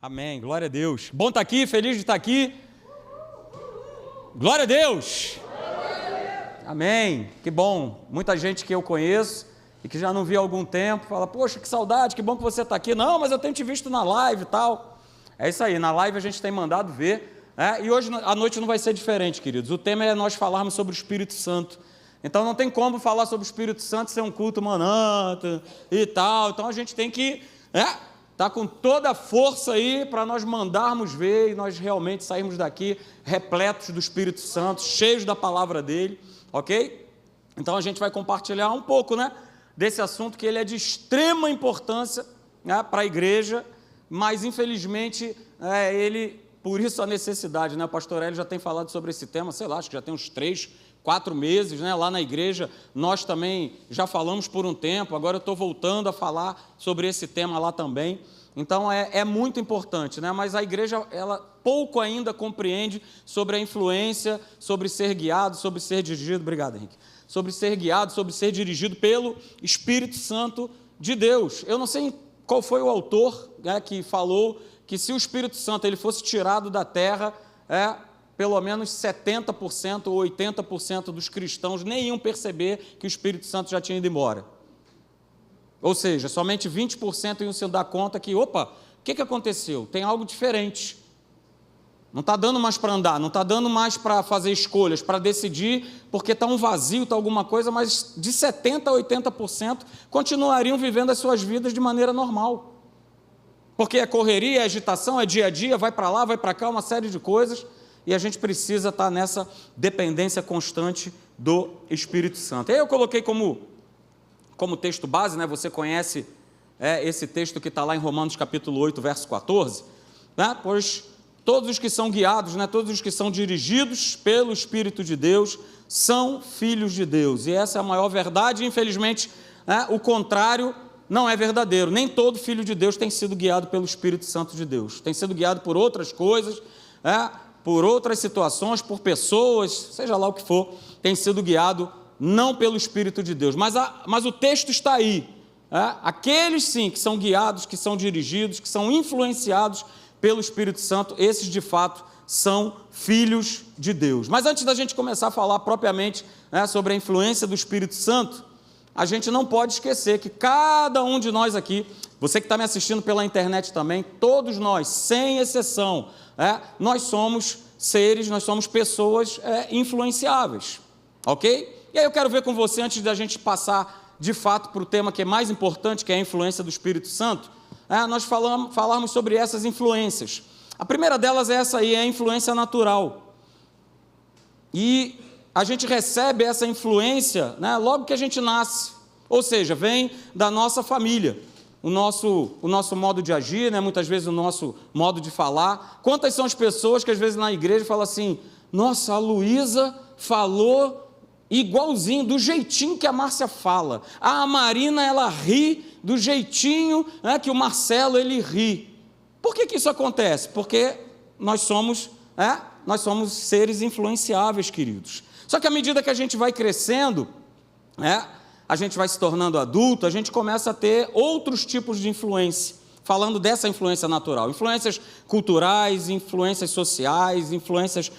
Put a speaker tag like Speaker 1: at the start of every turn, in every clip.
Speaker 1: Amém, glória a Deus. Bom estar aqui, feliz de estar aqui. Glória a Deus. Amém, que bom. Muita gente que eu conheço e que já não vi há algum tempo, fala, poxa, que saudade, que bom que você está aqui. Não, mas eu tenho te visto na live e tal. É isso aí, na live a gente tem mandado ver, né? E hoje a noite não vai ser diferente, queridos. O tema é nós falarmos sobre o Espírito Santo. Então não tem como falar sobre o Espírito Santo ser um culto manata e tal. Então a gente tem que tá com toda a força aí para nós mandarmos ver e nós realmente sairmos daqui repletos do Espírito Santo, cheios da palavra dele, ok? Então a gente vai compartilhar um pouco, né, desse assunto que ele é de extrema importância, né, para a igreja, mas infelizmente ele, por isso a necessidade, né, o pastor Hélio já tem falado sobre esse tema, sei lá, acho que já tem uns 3-4 meses, né, lá na igreja, nós também já falamos por um tempo, agora eu estou voltando a falar sobre esse tema lá também, então é muito importante, né, mas a igreja, ela pouco ainda compreende sobre a influência, sobre ser guiado, sobre ser dirigido, obrigado Henrique, sobre ser guiado, sobre ser dirigido pelo Espírito Santo de Deus. Eu não sei qual foi o autor, né, que falou que se o Espírito Santo ele fosse tirado da terra, pelo menos 70% ou 80% dos cristãos nem iam perceber que o Espírito Santo já tinha ido embora. Ou seja, somente 20% iam se dar conta que, opa, o que aconteceu? Tem algo diferente. Não está dando mais para andar, não está dando mais para fazer escolhas, para decidir, porque está um vazio, está alguma coisa, mas de 70% a 80% continuariam vivendo as suas vidas de maneira normal. Porque é correria, é agitação, é dia a dia, vai para lá, vai para cá, uma série de coisas, e a gente precisa estar nessa dependência constante do Espírito Santo. Aí eu coloquei como texto base, né? Você conhece esse texto que está lá em Romanos capítulo 8, verso 14, né? Pois todos os que são guiados, né? Todos os que são dirigidos pelo Espírito de Deus são filhos de Deus, e essa é a maior verdade, infelizmente, o contrário não é verdadeiro, nem todo filho de Deus tem sido guiado pelo Espírito Santo de Deus, tem sido guiado por outras coisas, por outras situações, por pessoas, seja lá o que for, tem sido guiado não pelo Espírito de Deus, mas o texto está aí, aqueles sim que são guiados, que são dirigidos, que são influenciados pelo Espírito Santo, esses de fato são filhos de Deus. Mas antes da gente começar a falar propriamente, sobre a influência do Espírito Santo, a gente não pode esquecer que cada um de nós aqui, você que está me assistindo pela internet também, todos nós, sem exceção, nós somos seres, nós somos pessoas influenciáveis, ok? E aí eu quero ver com você, antes da gente passar de fato para o tema que é mais importante, que é a influência do Espírito Santo, nós falarmos sobre essas influências. A primeira delas é essa aí, é a influência natural. E a gente recebe essa influência, né, logo que a gente nasce, ou seja, vem da nossa família, o nosso modo de agir, né, muitas vezes o nosso modo de falar. Quantas são as pessoas que às vezes na igreja falam assim, nossa, a Luísa falou igualzinho, do jeitinho que a Márcia fala, a Marina ela ri do jeitinho, né, que o Marcelo ele ri. Por que isso acontece? Porque nós somos seres influenciáveis, queridos. Só que à medida que a gente vai crescendo, a gente vai se tornando adulto, a gente começa a ter outros tipos de influência, falando dessa influência natural, influências culturais, influências sociais, influências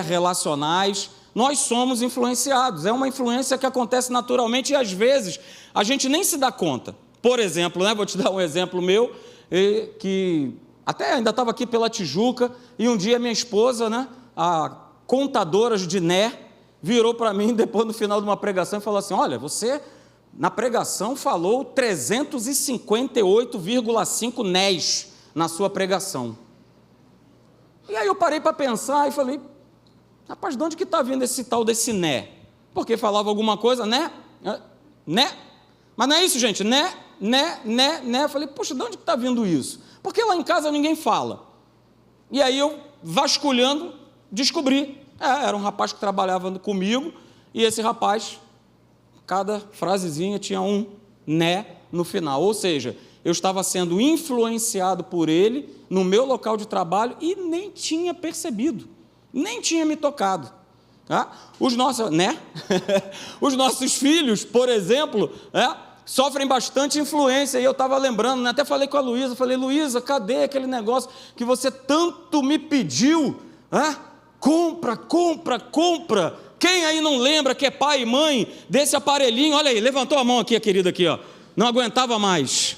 Speaker 1: relacionais. Nós somos influenciados, é uma influência que acontece naturalmente e às vezes a gente nem se dá conta. Por exemplo, vou te dar um exemplo meu, que até ainda estava aqui pela Tijuca, e um dia minha esposa, a contadora de Né, virou para mim depois no final de uma pregação e falou assim, olha, você na pregação falou 358,5 nés na sua pregação. E aí eu parei para pensar e falei, rapaz, de onde que está vindo esse tal desse né? Porque falava alguma coisa, né? Mas não é isso, gente, né? Eu falei, poxa, de onde que está vindo isso? Porque lá em casa ninguém fala. E aí eu, vasculhando, descobri, era um rapaz que trabalhava comigo, e esse rapaz, cada frasezinha tinha um né no final, ou seja, eu estava sendo influenciado por ele no meu local de trabalho e nem tinha percebido. Nem tinha me tocado. Os nossos filhos, por exemplo, sofrem bastante influência, e eu estava lembrando, né? Até falei com a Luísa, falei, Luísa, cadê aquele negócio que você tanto me pediu? Compra. Quem aí não lembra que é pai e mãe desse aparelhinho? Olha aí, levantou a mão aqui, a querida aqui, ó. Não aguentava mais.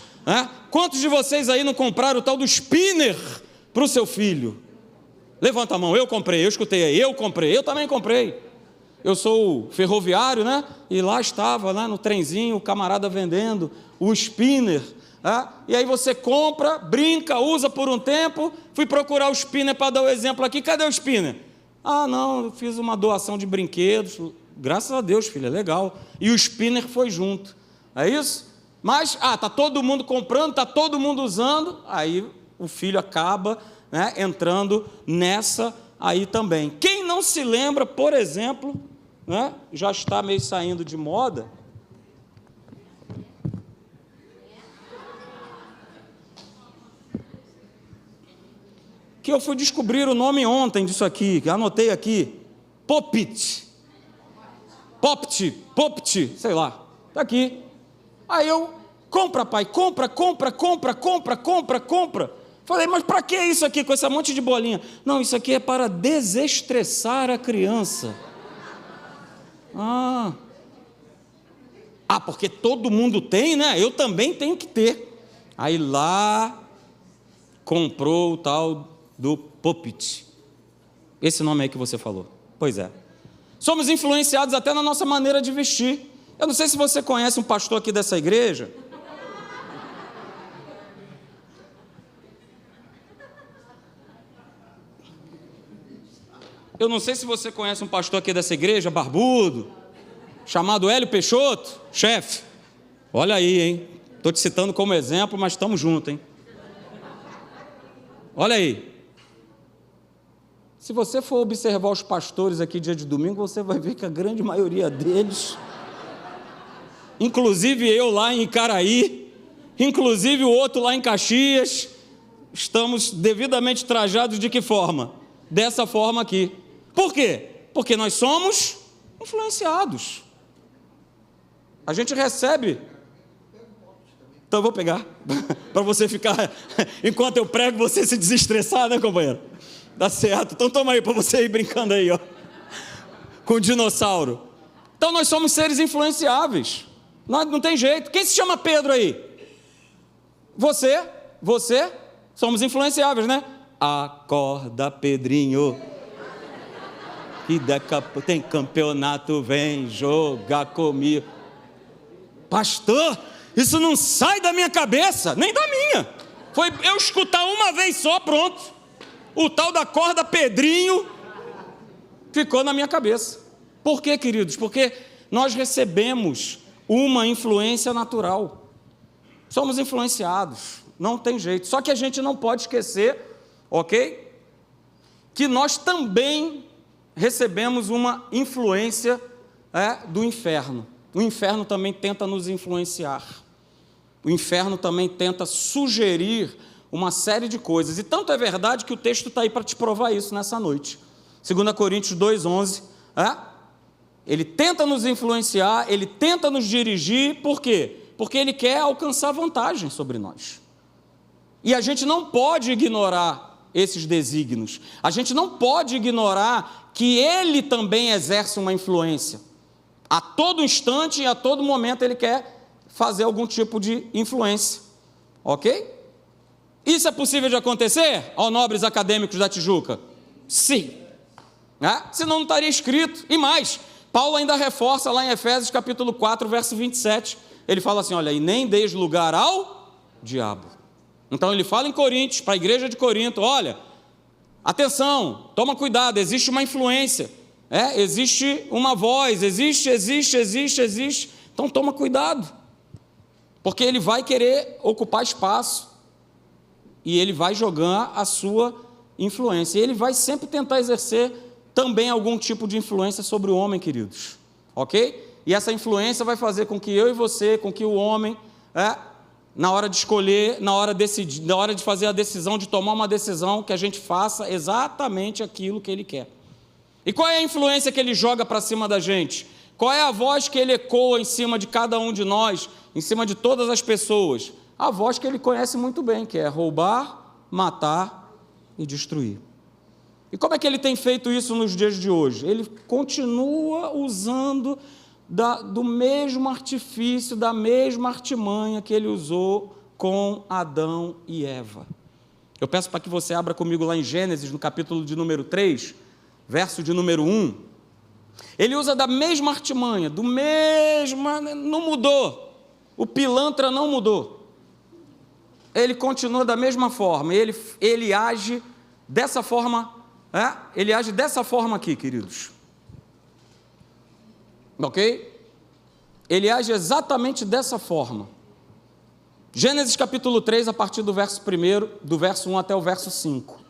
Speaker 1: Quantos de vocês aí não compraram o tal do spinner para o seu filho? Levanta a mão. Eu comprei, eu escutei aí, eu comprei, eu também comprei. Eu sou ferroviário, né? E lá estava, né, no trenzinho, o camarada vendendo o spinner. E aí você compra, brinca, usa por um tempo. Fui procurar o spinner para dar o exemplo aqui. Cadê o spinner? Não, eu fiz uma doação de brinquedos. Graças a Deus, filho, é legal. E o spinner foi junto. É isso? Mas, está todo mundo comprando, está todo mundo usando. Aí o filho acaba, né, entrando nessa aí também. Quem não se lembra, por exemplo, né, já está meio saindo de moda, que eu fui descobrir o nome ontem disso aqui, que anotei aqui, Pop-It, sei lá, está aqui. Aí eu, compra, pai, compra. Falei, mas para que isso aqui, com esse monte de bolinha? Não, isso aqui é para desestressar a criança. Porque todo mundo tem, né? Eu também tenho que ter. Aí lá, comprou o tal do Pop-It. Esse nome aí que você falou. Pois é. Somos influenciados até na nossa maneira de vestir. Eu não sei se você conhece um pastor aqui dessa igreja. Eu não sei se você conhece um pastor aqui dessa igreja, barbudo, chamado Hélio Peixoto, chefe. Olha aí, hein? Estou te citando como exemplo, mas estamos juntos, hein? Olha aí. Se você for observar os pastores aqui dia de domingo, você vai ver que a grande maioria deles, inclusive eu lá em Icaraí, inclusive o outro lá em Caxias, estamos devidamente trajados de que forma? Dessa forma aqui. Por quê? Porque nós somos influenciados. A gente recebe. Então eu vou pegar, para você ficar, enquanto eu prego, você se desestressar, né, companheiro? Dá certo. Então toma aí, para você ir brincando aí, ó, com o dinossauro. Então nós somos seres influenciáveis. Não tem jeito. Quem se chama Pedro aí? Você, somos influenciáveis, né? Acorda, Pedrinho, que daqui a pouco tem campeonato, vem jogar comigo. Pastor, isso não sai da minha cabeça, nem da minha. Foi eu escutar uma vez só, pronto. O tal da Acorda, Pedrinho ficou na minha cabeça. Por quê, queridos? Porque nós recebemos uma influência natural. Somos influenciados, não tem jeito. Só que a gente não pode esquecer, ok? Que nós também recebemos uma influência do inferno. O inferno também tenta nos influenciar. O inferno também tenta sugerir uma série de coisas. E tanto é verdade que o texto está aí para te provar isso nessa noite. 2 Coríntios 2,11. Ele tenta nos influenciar, ele tenta nos dirigir. Por quê? Porque ele quer alcançar vantagem sobre nós. E a gente não pode ignorar esses desígnios. A gente não pode ignorar que ele também exerce uma influência. A todo instante e a todo momento ele quer fazer algum tipo de influência. Ok? Isso é possível de acontecer, ó nobres acadêmicos da Tijuca? Sim. Senão não estaria escrito. E mais, Paulo ainda reforça lá em Efésios capítulo 4, verso 27. Ele fala assim, olha, e nem deis lugar ao diabo. Então ele fala em Coríntios, para a igreja de Corinto, olha, atenção, toma cuidado, existe uma influência, existe uma voz, existe. Então toma cuidado, porque ele vai querer ocupar espaço, e ele vai jogar a sua influência, e ele vai sempre tentar exercer também algum tipo de influência sobre o homem, queridos, ok? E essa influência vai fazer com que eu e você, com que o homem, na hora de escolher, na hora de fazer a decisão, de tomar uma decisão, que a gente faça exatamente aquilo que ele quer. E qual é a influência que ele joga para cima da gente? Qual é a voz que ele ecoa em cima de cada um de nós, em cima de todas as pessoas? A voz que ele conhece muito bem, que é roubar, matar e destruir. E como é que ele tem feito isso nos dias de hoje? Ele continua usando do mesmo artifício, da mesma artimanha que ele usou com Adão e Eva. Eu peço para que você abra comigo lá em Gênesis, no capítulo de número 3, verso de número 1. Ele usa da mesma artimanha, não mudou, o pilantra não mudou. Ele continua da mesma forma, ele age dessa forma, ele age dessa forma aqui, queridos. Ok? Ele age exatamente dessa forma. Gênesis capítulo 3, a partir do verso 1, do verso 1 até o verso 5.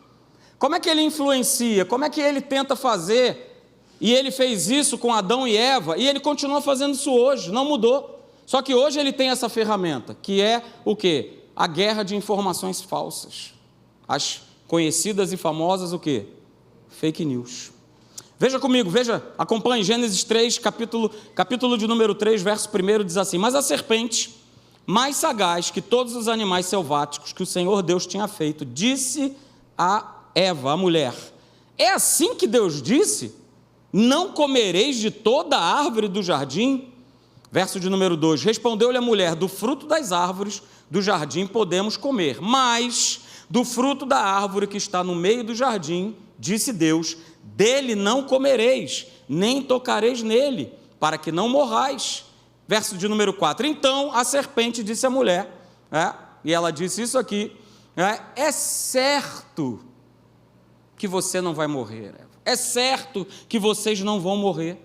Speaker 1: Como é que ele influencia? Como é que ele tenta fazer? E ele fez isso com Adão e Eva, e ele continua fazendo isso hoje, não mudou. Só que hoje ele tem essa ferramenta, que é o quê? A guerra de informações falsas. As conhecidas e famosas, o quê? Fake news. Veja comigo, acompanhe Gênesis 3, capítulo de número 3, verso 1, diz assim: mas a serpente, mais sagaz que todos os animais selváticos que o Senhor Deus tinha feito, disse a Eva, a mulher: é assim que Deus disse? Não comereis de toda a árvore do jardim? Verso de número 2, respondeu-lhe a mulher: do fruto das árvores do jardim podemos comer, mas do fruto da árvore que está no meio do jardim, disse Deus, dele não comereis, nem tocareis nele, para que não morrais. Verso de número 4, então a serpente disse à mulher, e ela disse isso aqui, é certo que você não vai morrer, Eva. É certo que vocês não vão morrer,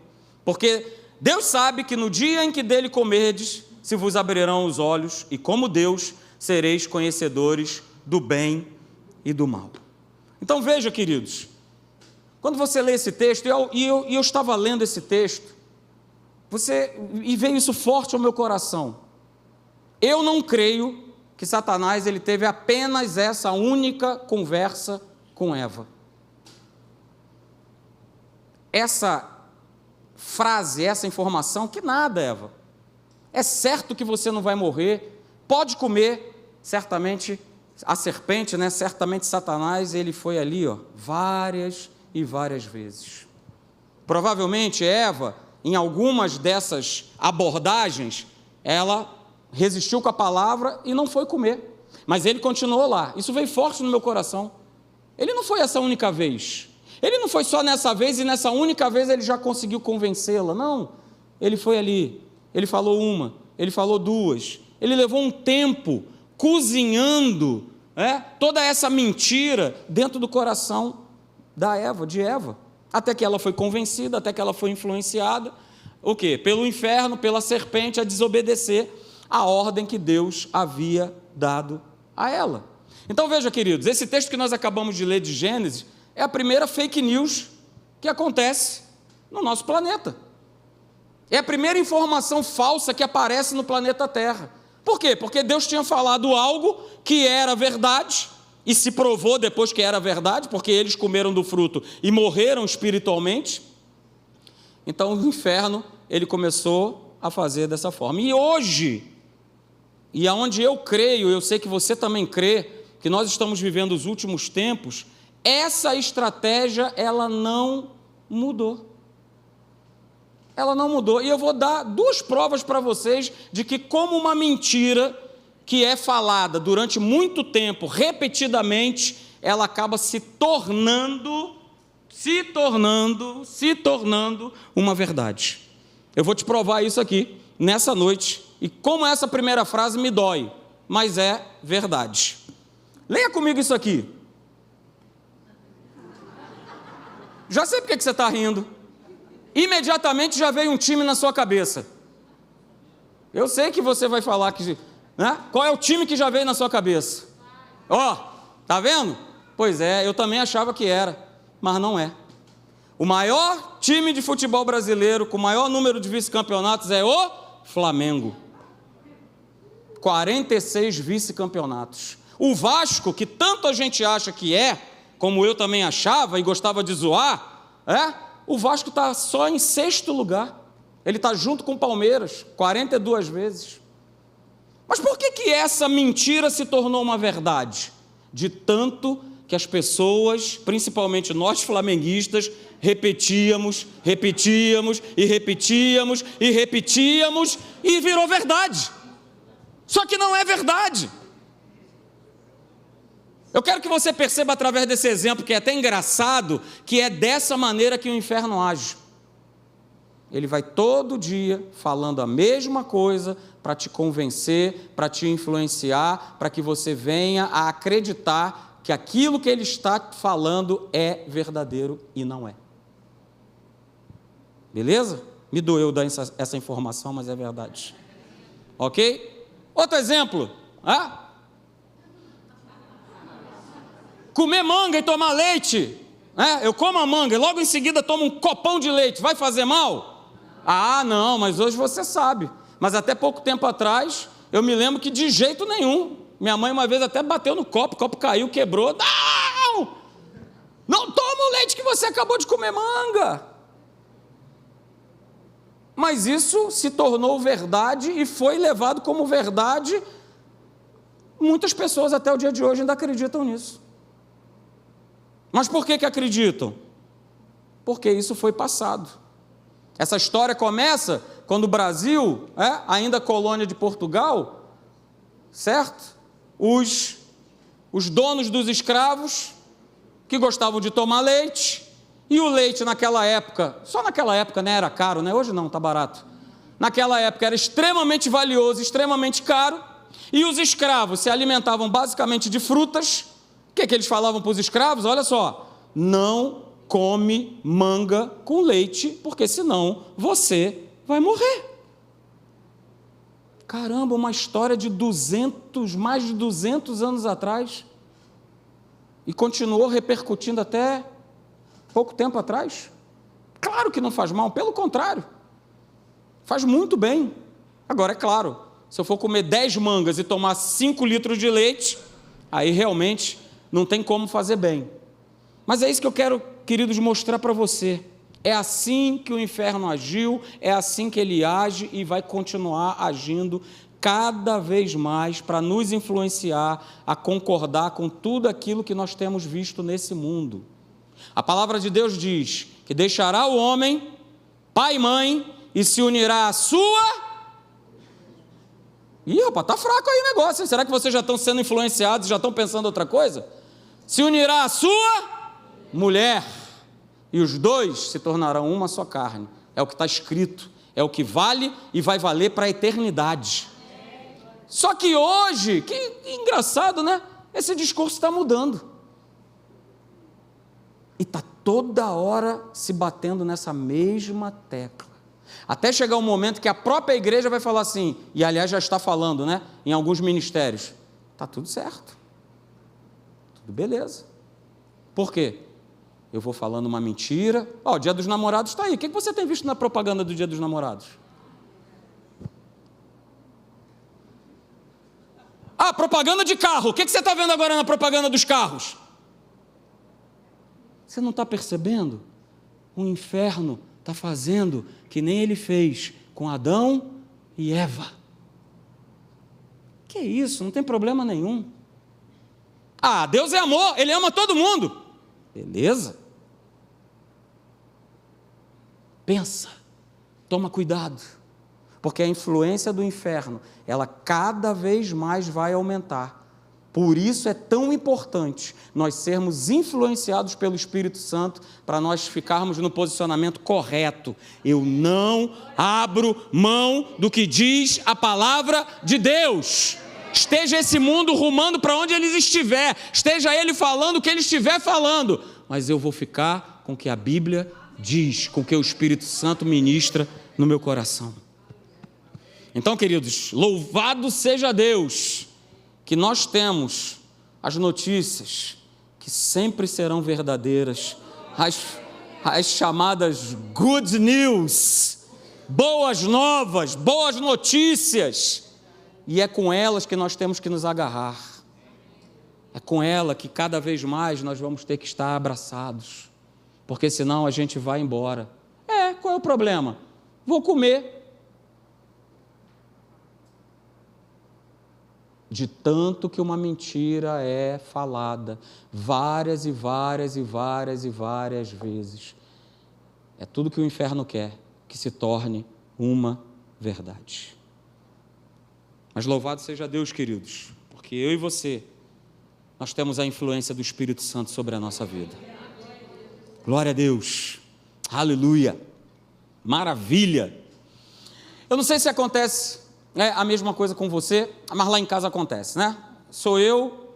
Speaker 1: porque Deus sabe que no dia em que dele comerdes, se vos abrirão os olhos, e como Deus, sereis conhecedores do bem e do mal. Então veja, queridos, quando você lê esse texto, e eu estava lendo esse texto, e veio isso forte ao meu coração. Eu não creio que Satanás ele teve apenas essa única conversa com Eva. Essa frase, essa informação, que nada, Eva. É certo que você não vai morrer, pode comer, certamente, a serpente, certamente Satanás, ele foi ali, várias e várias vezes. Provavelmente Eva, em algumas dessas abordagens, ela resistiu com a palavra e não foi comer, mas ele continuou lá. Isso veio forte no meu coração. Ele não foi essa única vez, ele não foi só nessa vez e nessa única vez ele já conseguiu convencê-la, não, ele foi ali, ele falou uma, ele falou duas, ele levou um tempo cozinhando toda essa mentira dentro do coração de Eva, até que ela foi convencida, até que ela foi influenciada, o quê? Pelo inferno, pela serpente, a desobedecer a ordem que Deus havia dado a ela. Então veja, queridos, esse texto que nós acabamos de ler de Gênesis, é a primeira fake news que acontece no nosso planeta. É a primeira informação falsa que aparece no planeta Terra. Por quê? Porque Deus tinha falado algo que era verdade, e se provou depois que era verdade, porque eles comeram do fruto e morreram espiritualmente. Então o inferno, ele começou a fazer dessa forma. E hoje, e aonde eu creio, eu sei que você também crê, que nós estamos vivendo os últimos tempos, essa estratégia, ela não mudou. Ela não mudou. E eu vou dar duas provas para vocês de que, como uma mentira que é falada durante muito tempo, repetidamente, ela acaba se tornando uma verdade. Eu vou te provar isso aqui, nessa noite, e como essa primeira frase me dói, mas é verdade. Leia comigo isso aqui. Já sei por que você está rindo. Imediatamente já veio um time na sua cabeça. Eu sei que você vai falar que... Qual é o time que já veio na sua cabeça? Tá vendo? Pois é, eu também achava que era, mas não é. O maior time de futebol brasileiro, com o maior número de vice-campeonatos, é o Flamengo. 46 vice-campeonatos. O Vasco, que tanto a gente acha que como eu também achava e gostava de zoar, o Vasco está só em 6º lugar. Ele está junto com o Palmeiras 42 vezes. Mas por que essa mentira se tornou uma verdade? De tanto que as pessoas, principalmente nós flamenguistas, repetíamos e virou verdade. Só que não é verdade. Eu quero que você perceba através desse exemplo, que é até engraçado, que é dessa maneira que o inferno age. Ele vai todo dia falando a mesma coisa para te convencer, para te influenciar, para que você venha a acreditar que aquilo que ele está falando é verdadeiro e não é. Beleza? Me doeu dar essa informação, mas é verdade. Ok? Outro exemplo. Comer manga e tomar leite. Eu como a manga e logo em seguida tomo um copão de leite. Vai fazer mal? Ah, não, mas hoje você sabe. Mas até pouco tempo atrás, eu me lembro que de jeito nenhum. Minha mãe uma vez até bateu no copo, o copo caiu, quebrou. Não! Não toma o leite que você acabou de comer manga. Mas isso se tornou verdade e foi levado como verdade. Muitas pessoas até o dia de hoje ainda acreditam nisso. Mas por que acreditam? Porque isso foi passado. Essa história começa quando o Brasil, ainda colônia de Portugal, certo? Os donos dos escravos, que gostavam de tomar leite, e o leite naquela época, só naquela época, né, era caro, né? Hoje não, está barato. Naquela época era extremamente valioso, extremamente caro, e os escravos se alimentavam basicamente de frutas. O que eles falavam para os escravos? Olha só, não come manga com leite, porque senão você vai morrer. Caramba, uma história de mais de 200 anos atrás, e continuou repercutindo até pouco tempo atrás. Claro que não faz mal, pelo contrário, faz muito bem. Agora, é claro, se eu for comer 10 mangas e tomar 5 litros de leite, aí realmente não tem como fazer bem. Mas é isso que eu quero, queridos, mostrar para você. É assim que o inferno agiu, é assim que ele age e vai continuar agindo cada vez mais para nos influenciar a concordar com tudo aquilo que nós temos visto nesse mundo. A palavra de Deus diz que deixará o homem, pai e mãe, e se unirá à sua... Ih, rapaz, está fraco aí o negócio, hein? Será que vocês já estão sendo influenciados, já estão pensando outra coisa? Se unirá à sua mulher, e os dois se tornarão uma só carne. É o que está escrito, é o que vale e vai valer para a eternidade. Só que hoje, que engraçado, né? Esse discurso está mudando. E está toda hora se batendo nessa mesma tecla. Até chegar um momento que a própria igreja vai falar assim, e aliás já está falando, né? Em alguns ministérios. Está tudo certo. Tudo beleza. Por quê? Eu vou falando uma mentira. O Dia dos Namorados está aí. O que você tem visto na propaganda do Dia dos Namorados? Propaganda de carro. O que você está vendo agora na propaganda dos carros? Você não está percebendo? O inferno está fazendo que nem ele fez com Adão e Eva. Que isso? Não tem problema nenhum. Deus é amor, Ele ama todo mundo. Beleza? Pensa, toma cuidado, porque a influência do inferno, ela cada vez mais vai aumentar. Por isso é tão importante nós sermos influenciados pelo Espírito Santo, para nós ficarmos no posicionamento correto. Eu não abro mão do que diz a palavra de Deus. Esteja esse mundo rumando para onde ele estiver, esteja ele falando o que ele estiver falando, mas eu vou ficar com o que a Bíblia diz, com o que o Espírito Santo ministra no meu coração. Então, queridos, louvado seja Deus, que nós temos as notícias que sempre serão verdadeiras, as chamadas good news, boas novas, boas notícias, e é com elas que nós temos que nos agarrar, é com ela que cada vez mais nós vamos ter que estar abraçados, porque senão a gente vai embora. Qual é o problema? vou comer. De tanto que uma mentira é falada, várias e várias e várias e várias vezes. É tudo que o inferno quer, que se torne uma verdade. Mas louvado seja Deus, queridos, porque eu e você, nós temos a influência do Espírito Santo sobre a nossa vida. Glória a Deus, aleluia, maravilha. Eu não sei se acontece a mesma coisa com você, mas lá em casa acontece, né? Sou eu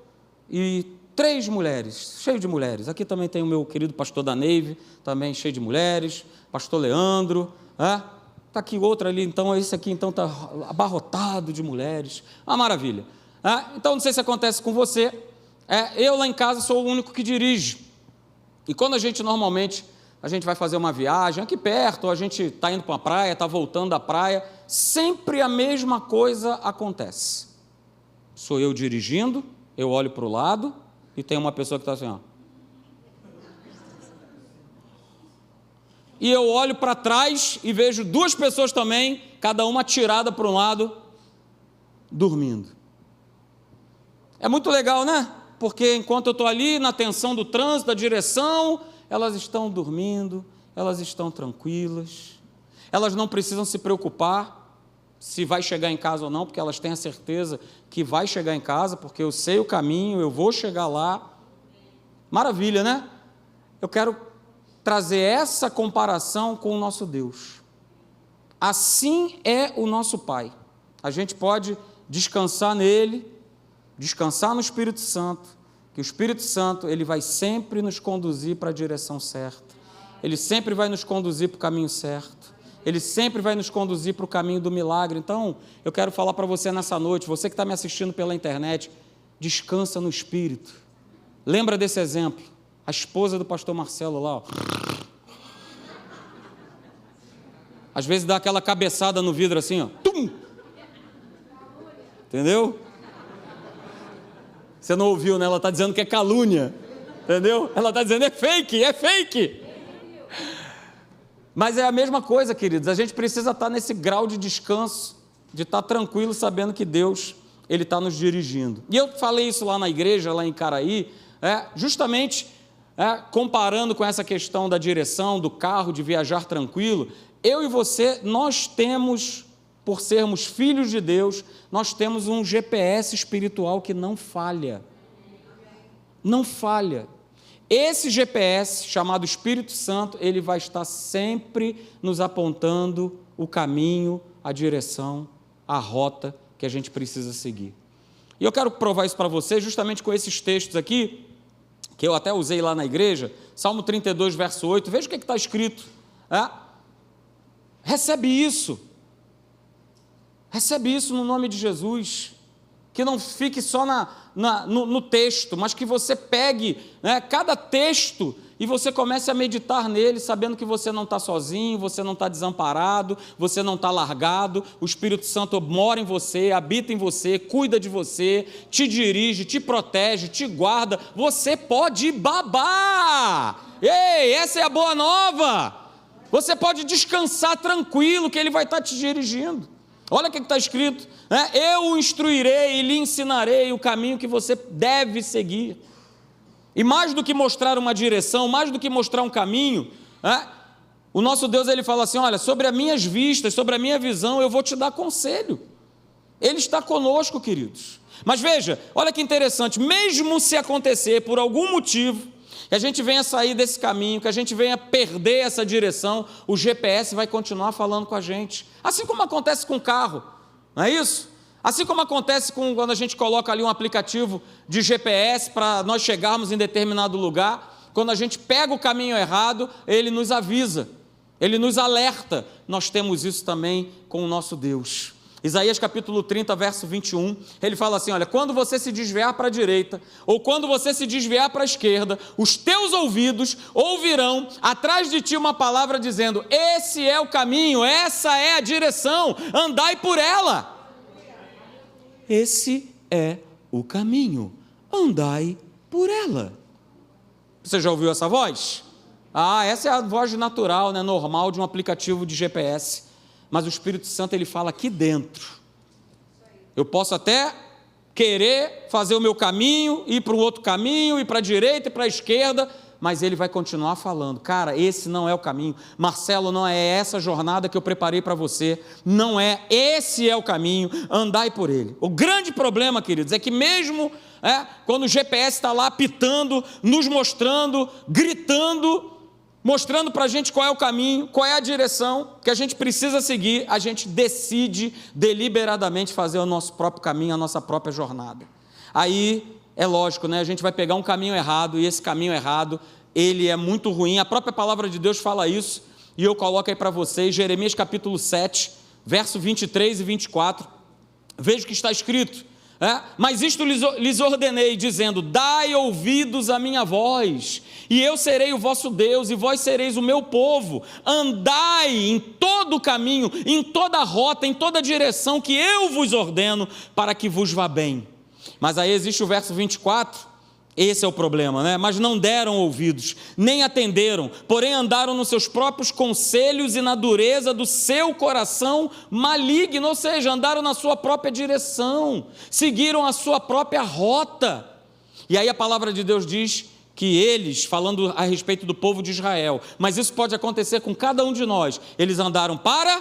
Speaker 1: e 3 mulheres, cheio de mulheres. Aqui também tem o meu querido pastor da Neive, também cheio de mulheres, pastor Leandro, está aqui outra ali, então esse aqui então está abarrotado de mulheres, uma maravilha. Então não sei se acontece com você, eu lá em casa sou o único que dirige, e quando a gente vai fazer uma viagem aqui perto, ou a gente está indo para uma praia, está voltando da praia, sempre a mesma coisa acontece. Sou eu dirigindo, eu olho para o lado e tem uma pessoa que está assim, ó. E eu olho para trás e vejo 2 pessoas também, cada uma tirada para um lado, dormindo. É muito legal, né? Porque enquanto eu estou ali na tensão do trânsito, da direção, elas estão dormindo, elas estão tranquilas, elas não precisam se preocupar se vai chegar em casa ou não, porque elas têm a certeza que vai chegar em casa, porque eu sei o caminho, eu vou chegar lá. Maravilha, né? Eu quero trazer essa comparação com o nosso Deus. Assim é o nosso Pai. A gente pode descansar nele, descansar no Espírito Santo, que o Espírito Santo, ele vai sempre nos conduzir para a direção certa, ele sempre vai nos conduzir para o caminho certo, ele sempre vai nos conduzir para o caminho do milagre. Então, eu quero falar para você nessa noite, você que está me assistindo pela internet, descansa no Espírito. Lembra desse exemplo, a esposa do pastor Marcelo lá, ó. Às vezes dá aquela cabeçada no vidro assim, ó. Tum! Entendeu? Você não ouviu, né? Ela está dizendo que é calúnia, entendeu? Ela está dizendo é fake. Mas é a mesma coisa, queridos, a gente precisa estar nesse grau de descanso, de estar tranquilo, sabendo que Deus, ele está nos dirigindo. E eu falei isso lá na igreja, lá em Caraí, justamente comparando com essa questão da direção, do carro, de viajar tranquilo. Eu e você, nós temos, por sermos filhos de Deus, nós temos um GPS espiritual que não falha. Não falha. Esse GPS, chamado Espírito Santo, ele vai estar sempre nos apontando o caminho, a direção, a rota que a gente precisa seguir. E eu quero provar isso para você justamente com esses textos aqui, que eu até usei lá na igreja, Salmo 32, verso 8, veja o que está escrito. Recebe isso no nome de Jesus, que não fique só no texto, mas que você pegue cada texto e você comece a meditar nele, sabendo que você não está sozinho, você não está desamparado, você não está largado, o Espírito Santo mora em você, habita em você, cuida de você, te dirige, te protege, te guarda, você pode babar. Ei, essa é a boa nova. Você pode descansar tranquilo, que ele vai estar te dirigindo. Olha o que está escrito, eu o instruirei e lhe ensinarei o caminho que você deve seguir. E mais do que mostrar uma direção, mais do que mostrar um caminho, o nosso Deus, ele fala assim, olha, sobre as minhas vistas, sobre a minha visão, eu vou te dar conselho. Ele está conosco, queridos. Mas veja, olha que interessante, mesmo se acontecer por algum motivo, que a gente venha sair desse caminho, que a gente venha perder essa direção, o GPS vai continuar falando com a gente, assim como acontece com o carro, não é isso? Assim como acontece quando a gente coloca ali um aplicativo de GPS para nós chegarmos em determinado lugar, quando a gente pega o caminho errado, ele nos avisa, ele nos alerta. Nós temos isso também com o nosso Deus. Isaías capítulo 30, verso 21, ele fala assim, olha, quando você se desviar para a direita, ou quando você se desviar para a esquerda, os teus ouvidos ouvirão atrás de ti uma palavra dizendo, esse é o caminho, essa é a direção, andai por ela. Esse é o caminho, andai por ela. Você já ouviu essa voz? Essa é a voz natural, normal de um aplicativo de GPS. mas o Espírito Santo ele fala aqui dentro. Eu posso até querer fazer o meu caminho, ir para um outro caminho, ir para a direita e para a esquerda, mas ele vai continuar falando, cara, esse não é o caminho, Marcelo, não é essa jornada que eu preparei para você, não é, esse é o caminho, andai por ele. O grande problema, queridos, é que mesmo quando o GPS está lá apitando, nos mostrando, gritando, mostrando para a gente qual é o caminho, qual é a direção que a gente precisa seguir, a gente decide deliberadamente fazer o nosso próprio caminho, a nossa própria jornada. Aí, é lógico, a gente vai pegar um caminho errado, e esse caminho errado, ele é muito ruim. A própria palavra de Deus fala isso, e eu coloco aí para vocês, Jeremias capítulo 7, verso 23 e 24, veja o que está escrito, mas isto lhes ordenei, dizendo, dai ouvidos à minha voz, e eu serei o vosso Deus, e vós sereis o meu povo, andai em todo o caminho, em toda a rota, em toda a direção que eu vos ordeno, para que vos vá bem. Mas aí existe o verso 24, esse é o problema, mas não deram ouvidos, nem atenderam, porém andaram nos seus próprios conselhos e na dureza do seu coração maligno, ou seja, andaram na sua própria direção, seguiram a sua própria rota. E aí a palavra de Deus diz que eles, falando a respeito do povo de Israel, mas isso pode acontecer com cada um de nós, eles andaram para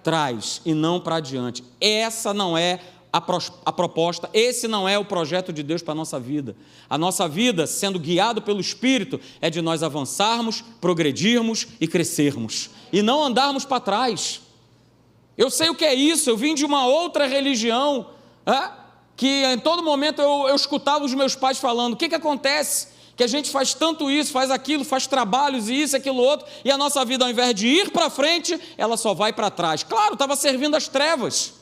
Speaker 1: trás e não para adiante. Essa não é a proposta, esse não é o projeto de Deus para a nossa vida. A nossa vida, sendo guiado pelo Espírito, é de nós avançarmos, progredirmos e crescermos, e não andarmos para trás. Eu sei o que é isso, eu vim de uma outra religião, que em todo momento eu escutava os meus pais falando, o que acontece? Que a gente faz tanto isso, faz aquilo, faz trabalhos e isso, aquilo, outro, e a nossa vida, ao invés de ir para frente, ela só vai para trás. Claro, estava servindo as trevas.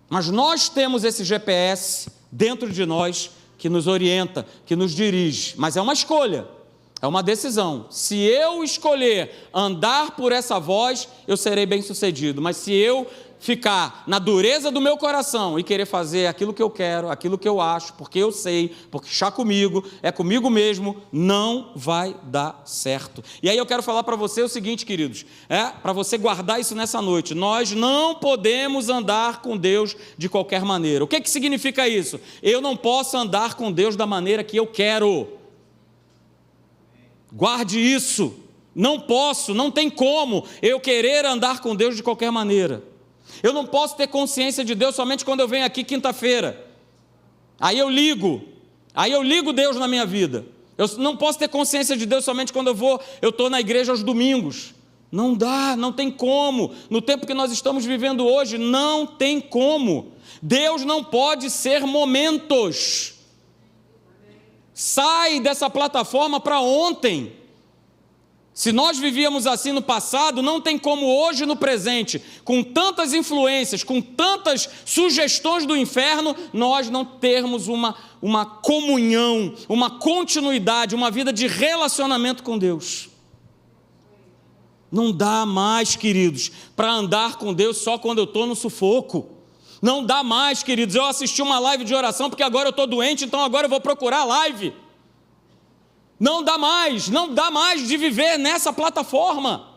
Speaker 1: Mas nós temos esse GPS dentro de nós que nos orienta, que nos dirige, mas é uma escolha, é uma decisão. Se eu escolher andar por essa voz, eu serei bem sucedido, mas se eu ficar na dureza do meu coração e querer fazer aquilo que eu quero, aquilo que eu acho, porque eu sei, porque está comigo, é comigo mesmo, não vai dar certo. E aí eu quero falar para você o seguinte, queridos, para você guardar isso nessa noite, nós não podemos andar com Deus de qualquer maneira. O que significa isso? Eu não posso andar com Deus da maneira que eu quero. Guarde isso. Não posso, não tem como eu querer andar com Deus de qualquer maneira. Eu não posso ter consciência de Deus somente quando eu venho aqui quinta-feira. Aí eu ligo Deus na minha vida. Eu não posso ter consciência de Deus somente quando eu estou na igreja aos domingos. Não dá, não tem como. No tempo que nós estamos vivendo hoje, não tem como. Deus não pode ser momentos. Sai dessa plataforma para ontem. Se nós vivíamos assim no passado, não tem como hoje no presente, com tantas influências, com tantas sugestões do inferno, nós não termos uma comunhão, uma continuidade, uma vida de relacionamento com Deus. Não dá mais, queridos, para andar com Deus só quando eu estou no sufoco. Não dá mais, queridos, eu assisti uma live de oração porque agora eu estou doente, então agora eu vou procurar a live. Não dá mais de viver nessa plataforma.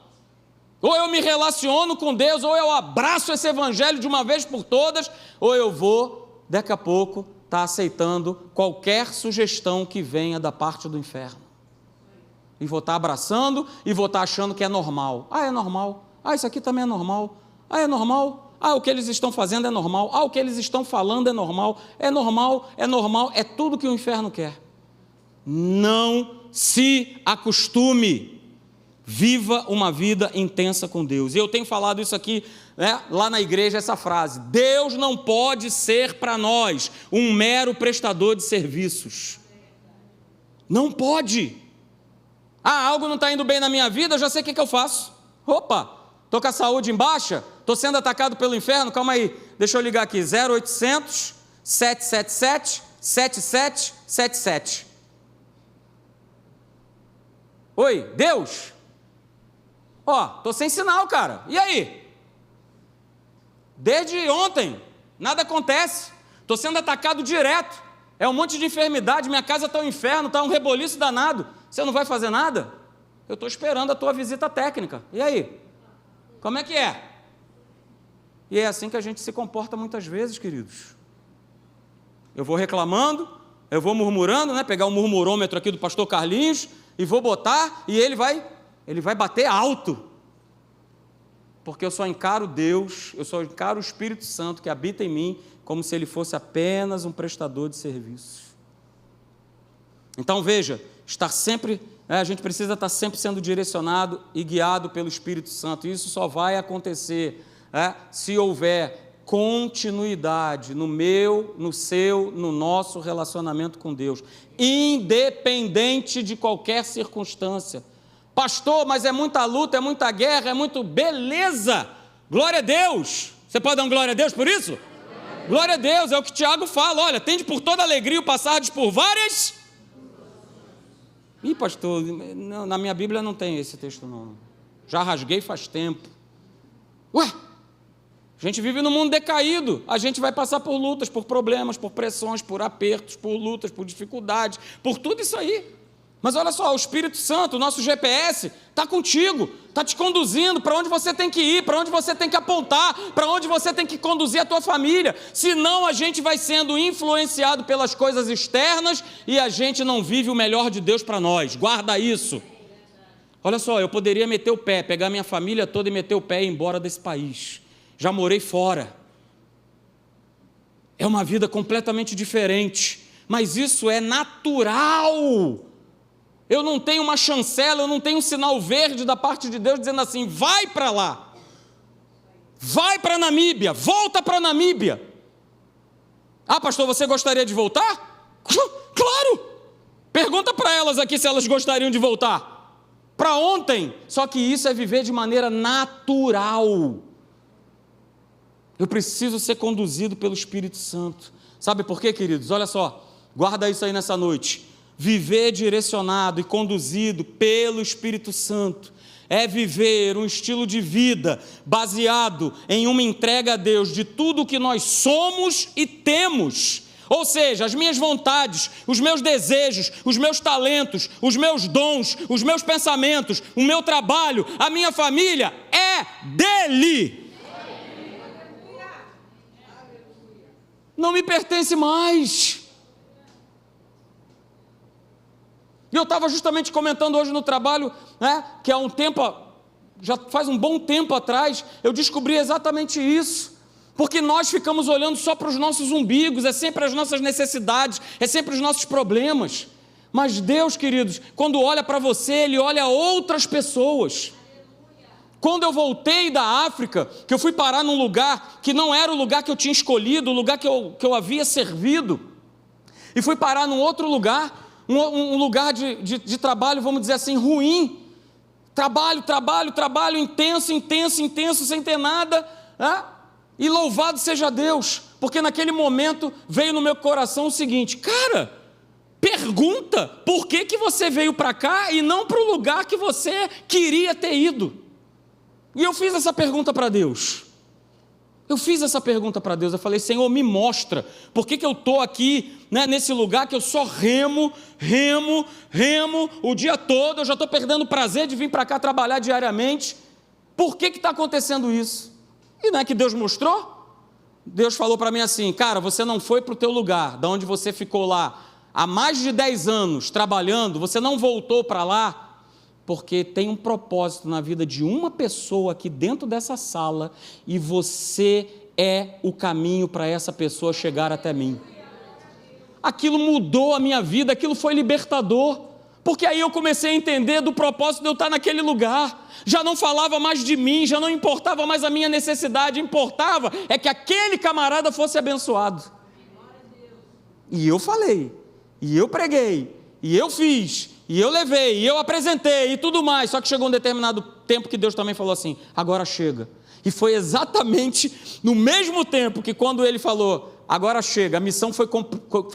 Speaker 1: Ou eu me relaciono com Deus, ou eu abraço esse evangelho de uma vez por todas, ou eu vou, daqui a pouco, estar aceitando qualquer sugestão que venha da parte do inferno. E vou estar abraçando, e vou estar achando que é normal. É normal. Isso aqui também é normal. É normal. O que eles estão fazendo é normal. O que eles estão falando é normal. É normal, é tudo que o inferno quer. Não se acostume, viva uma vida intensa com Deus. E eu tenho falado isso aqui, lá na igreja, essa frase: Deus não pode ser para nós um mero prestador de serviços. Não pode. Algo não está indo bem na minha vida, eu já sei o que eu faço. Estou com a saúde em baixa, estou sendo atacado pelo inferno, calma aí, deixa eu ligar aqui, 0800 777 7777. Oi, Deus? Estou sem sinal, cara. E aí? Desde ontem, nada acontece. Estou sendo atacado direto. É um monte de enfermidade, minha casa está um inferno, está um reboliço danado. Você não vai fazer nada? Eu estou esperando a tua visita técnica. E aí? Como é que é? E é assim que a gente se comporta muitas vezes, queridos. Eu vou reclamando, eu vou murmurando, né? Pegar o murmurômetro aqui do pastor Carlinhos e vou botar, e ele vai bater alto. Porque eu só encaro Deus, eu só encaro o Espírito Santo que habita em mim, como se ele fosse apenas um prestador de serviço. Então veja, a gente precisa estar sempre sendo direcionado e guiado pelo Espírito Santo. Isso só vai acontecer se houver continuidade no meu, no seu, no nosso relacionamento com Deus, independente de qualquer circunstância. Pastor, mas é muita luta, é muita guerra, é muito... Beleza! Glória a Deus! Você pode dar um glória a Deus por isso? Glória a Deus, é o que Tiago fala, olha, tende por toda alegria o passardes por várias... Ih, pastor, na minha Bíblia não tem esse texto não. Já rasguei faz tempo. Ué, a gente vive num mundo decaído, a gente vai passar por lutas, por problemas, por pressões, por apertos, por lutas, por dificuldades, por tudo isso aí. Mas olha só, o Espírito Santo, o nosso GPS, está contigo, está te conduzindo para onde você tem que ir, para onde você tem que apontar, para onde você tem que conduzir a tua família. Senão a gente vai sendo influenciado pelas coisas externas e a gente não vive o melhor de Deus para nós. Guarda isso. Olha só, eu poderia meter o pé, pegar minha família toda e meter o pé e ir embora desse país. Já morei fora. É uma vida completamente diferente, mas isso é natural. Eu não tenho uma chancela, eu não tenho um sinal verde da parte de Deus dizendo assim, vai para lá, vai para a Namíbia, volta para a Namíbia. Ah, pastor, você gostaria de voltar? Claro! Pergunta para elas aqui se elas gostariam de voltar. Para ontem. Só que isso é viver de maneira natural. Eu preciso ser conduzido pelo Espírito Santo. Sabe por quê, queridos? Olha só, guarda isso aí nessa noite. Viver direcionado e conduzido pelo Espírito Santo é viver um estilo de vida baseado em uma entrega a Deus de tudo o que nós somos e temos. Ou seja, as minhas vontades, os meus desejos, os meus talentos, os meus dons, os meus pensamentos, o meu trabalho, a minha família é dele. Não me pertence mais. E eu estava justamente comentando hoje no trabalho, que há um tempo, já faz um bom tempo atrás, eu descobri exatamente isso. Porque nós ficamos olhando só para os nossos umbigos, é sempre as nossas necessidades, é sempre os nossos problemas. Mas Deus, queridos, quando olha para você, Ele olha outras pessoas. Quando eu voltei da África, que eu fui parar num lugar que não era o lugar que eu tinha escolhido, o lugar que eu havia servido, e fui parar num outro lugar, um lugar de trabalho, vamos dizer assim, ruim. Trabalho, intenso, sem ter nada, e louvado seja Deus, porque naquele momento veio no meu coração o seguinte, cara, pergunta, por que você veio para cá e não para o lugar que você queria ter ido? E eu fiz essa pergunta para Deus. Eu falei, Senhor, me mostra, por que eu estou aqui, nesse lugar que eu só remo o dia todo, eu já estou perdendo o prazer de vir para cá trabalhar diariamente, por que está acontecendo isso? E não é que Deus mostrou? Deus falou para mim assim, cara, você não foi para o teu lugar, da onde você ficou lá, há mais de 10 anos trabalhando, você não voltou para lá, porque tem um propósito na vida de uma pessoa aqui dentro dessa sala, e você é o caminho para essa pessoa chegar até mim. Aquilo mudou a minha vida, aquilo foi libertador, porque aí eu comecei a entender do propósito de eu estar naquele lugar, já não falava mais de mim, já não importava mais a minha necessidade, importava é que aquele camarada fosse abençoado. E eu falei, e eu preguei, e eu fiz, e eu levei, e eu apresentei, e tudo mais, só que chegou um determinado tempo que Deus também falou assim, agora chega. E foi exatamente no mesmo tempo que quando Ele falou, agora chega, a missão foi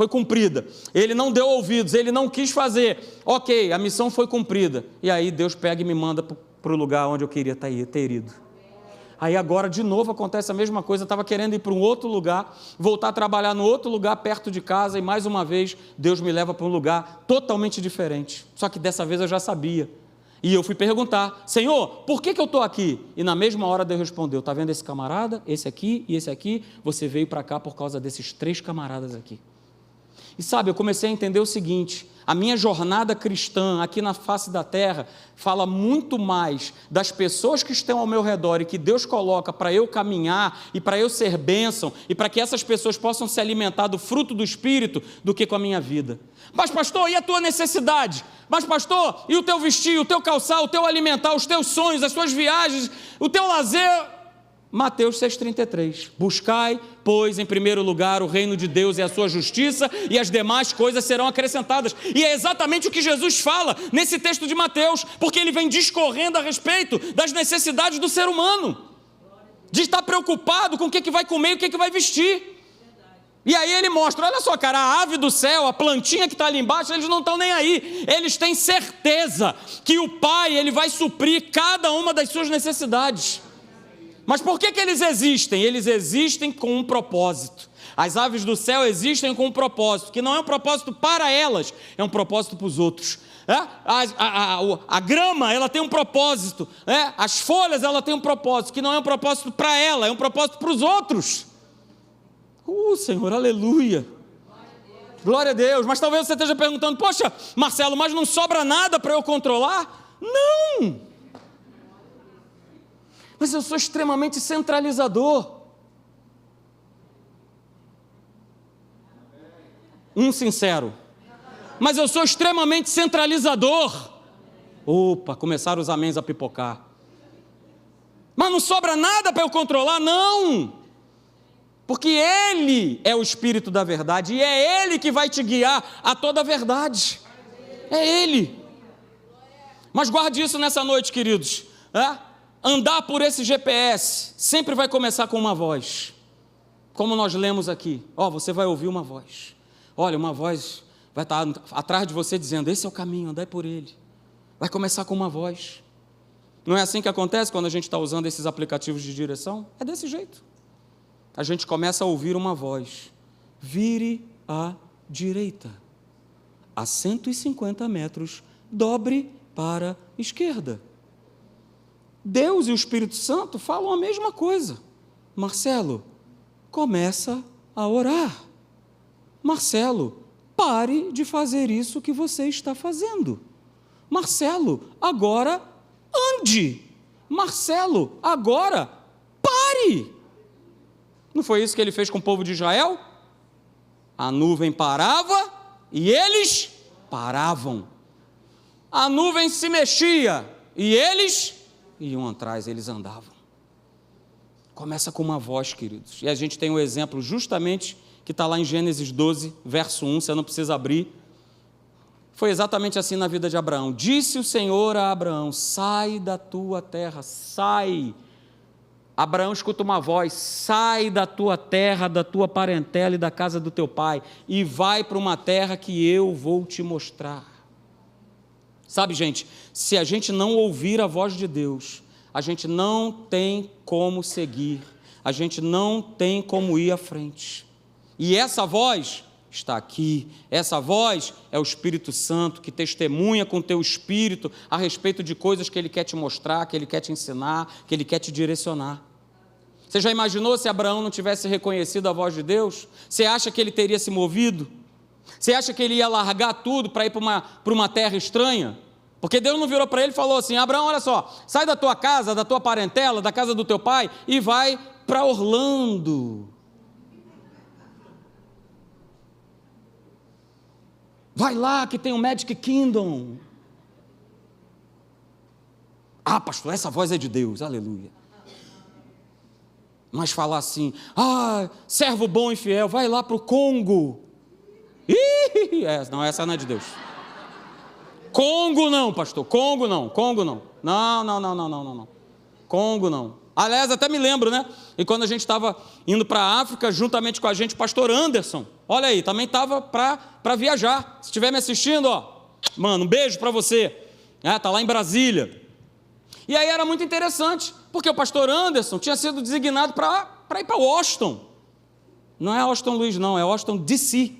Speaker 1: cumprida, Ele não deu ouvidos, Ele não quis fazer, ok, a missão foi cumprida, e aí Deus pega e me manda para o lugar onde eu queria ter ido. Aí agora de novo acontece a mesma coisa, eu estava querendo ir para um outro lugar, voltar a trabalhar no outro lugar perto de casa, e mais uma vez Deus me leva para um lugar totalmente diferente, só que dessa vez eu já sabia, E eu fui perguntar: Senhor, por que eu estou aqui? E na mesma hora Deus respondeu: está vendo esse camarada, esse aqui e esse aqui? Você veio para cá por causa desses 3 camaradas aqui. E sabe, eu comecei a entender o seguinte: a minha jornada cristã aqui na face da terra fala muito mais das pessoas que estão ao meu redor e que Deus coloca para eu caminhar e para eu ser bênção e para que essas pessoas possam se alimentar do fruto do Espírito do que com a minha vida. Mas pastor, e a tua necessidade? Mas pastor, e o teu vestir, o teu calçar, o teu alimentar, os teus sonhos, as tuas viagens, o teu lazer? Mateus 6,33, buscai, pois, em primeiro lugar o reino de Deus e a sua justiça, e as demais coisas serão acrescentadas. E é exatamente o que Jesus fala nesse texto de Mateus, porque ele vem discorrendo a respeito das necessidades do ser humano, de estar preocupado com o que vai comer e o que vai vestir. E aí ele mostra: olha só, cara, a ave do céu, a plantinha que está ali embaixo, eles não estão nem aí, eles têm certeza que o Pai, ele vai suprir cada uma das suas necessidades. Mas por que eles existem? Eles existem com um propósito. As aves do céu existem com um propósito, que não é um propósito para elas, é um propósito para os outros. A grama, ela tem um propósito, as folhas, ela tem um propósito, que não é um propósito para ela, é um propósito para os outros. Senhor, aleluia. Glória a Deus. Mas talvez você esteja perguntando: poxa, Marcelo, mas não sobra nada para eu controlar? Não! Mas eu sou extremamente centralizador. Sincero. Mas eu sou extremamente centralizador. Opa, começaram os améns a pipocar. Mas não sobra nada para eu controlar? Não! Porque Ele é o Espírito da verdade, e é Ele que vai te guiar a toda a verdade. É Ele. Mas guarde isso nessa noite, queridos. Andar por esse GPS sempre vai começar com uma voz, como nós lemos aqui. Você vai ouvir uma voz. Olha, uma voz vai estar atrás de você dizendo: esse é o caminho, andai por ele. Vai começar com uma voz. Não é assim que acontece quando a gente está usando esses aplicativos de direção? É desse jeito. A gente começa a ouvir uma voz: vire à direita, a 150 metros, dobre para a esquerda. Deus e o Espírito Santo falam a mesma coisa. Marcelo, começa a orar. Marcelo, pare de fazer isso que você está fazendo. Marcelo, agora ande. Marcelo, agora pare. Não foi isso que ele fez com o povo de Israel? A nuvem parava e eles paravam. A nuvem se mexia e eles iam atrás, eles andavam. Começa com uma voz, queridos. E a gente tem um exemplo justamente que está lá em Gênesis 12, verso 1, você não precisa abrir. Foi exatamente assim na vida de Abraão. Disse o Senhor a Abraão: sai da tua terra, sai. Abraão escuta uma voz: sai da tua terra, da tua parentela e da casa do teu pai, e vai para uma terra que eu vou te mostrar. Sabe, gente, se a gente não ouvir a voz de Deus, a gente não tem como seguir, a gente não tem como ir à frente. E essa voz está aqui, essa voz é o Espírito Santo que testemunha com o teu espírito a respeito de coisas que Ele quer te mostrar, que Ele quer te ensinar, que Ele quer te direcionar. Você já imaginou se Abraão não tivesse reconhecido a voz de Deus? Você acha que ele teria se movido? Você acha que ele ia largar tudo para ir para uma terra estranha? Porque Deus não virou para ele e falou assim: Abraão, olha só, sai da tua casa, da tua parentela, da casa do teu pai e vai para Orlando. Vai lá que tem o Magic Kingdom. Pastor, essa voz é de Deus, aleluia. Mas falar assim: servo bom e fiel, vai lá para o Congo. Não, essa não é de Deus. Congo não, pastor, Congo não. Não. Congo não. Aliás, até me lembro, né? E quando a gente estava indo para a África, juntamente com a gente, o pastor Anderson, olha aí, também estava para viajar. Se estiver me assistindo, mano, um beijo para você. Está lá em Brasília. E aí era muito interessante, porque o pastor Anderson tinha sido designado para ir para Washington. Não é Washington Luiz, não, é Washington DC.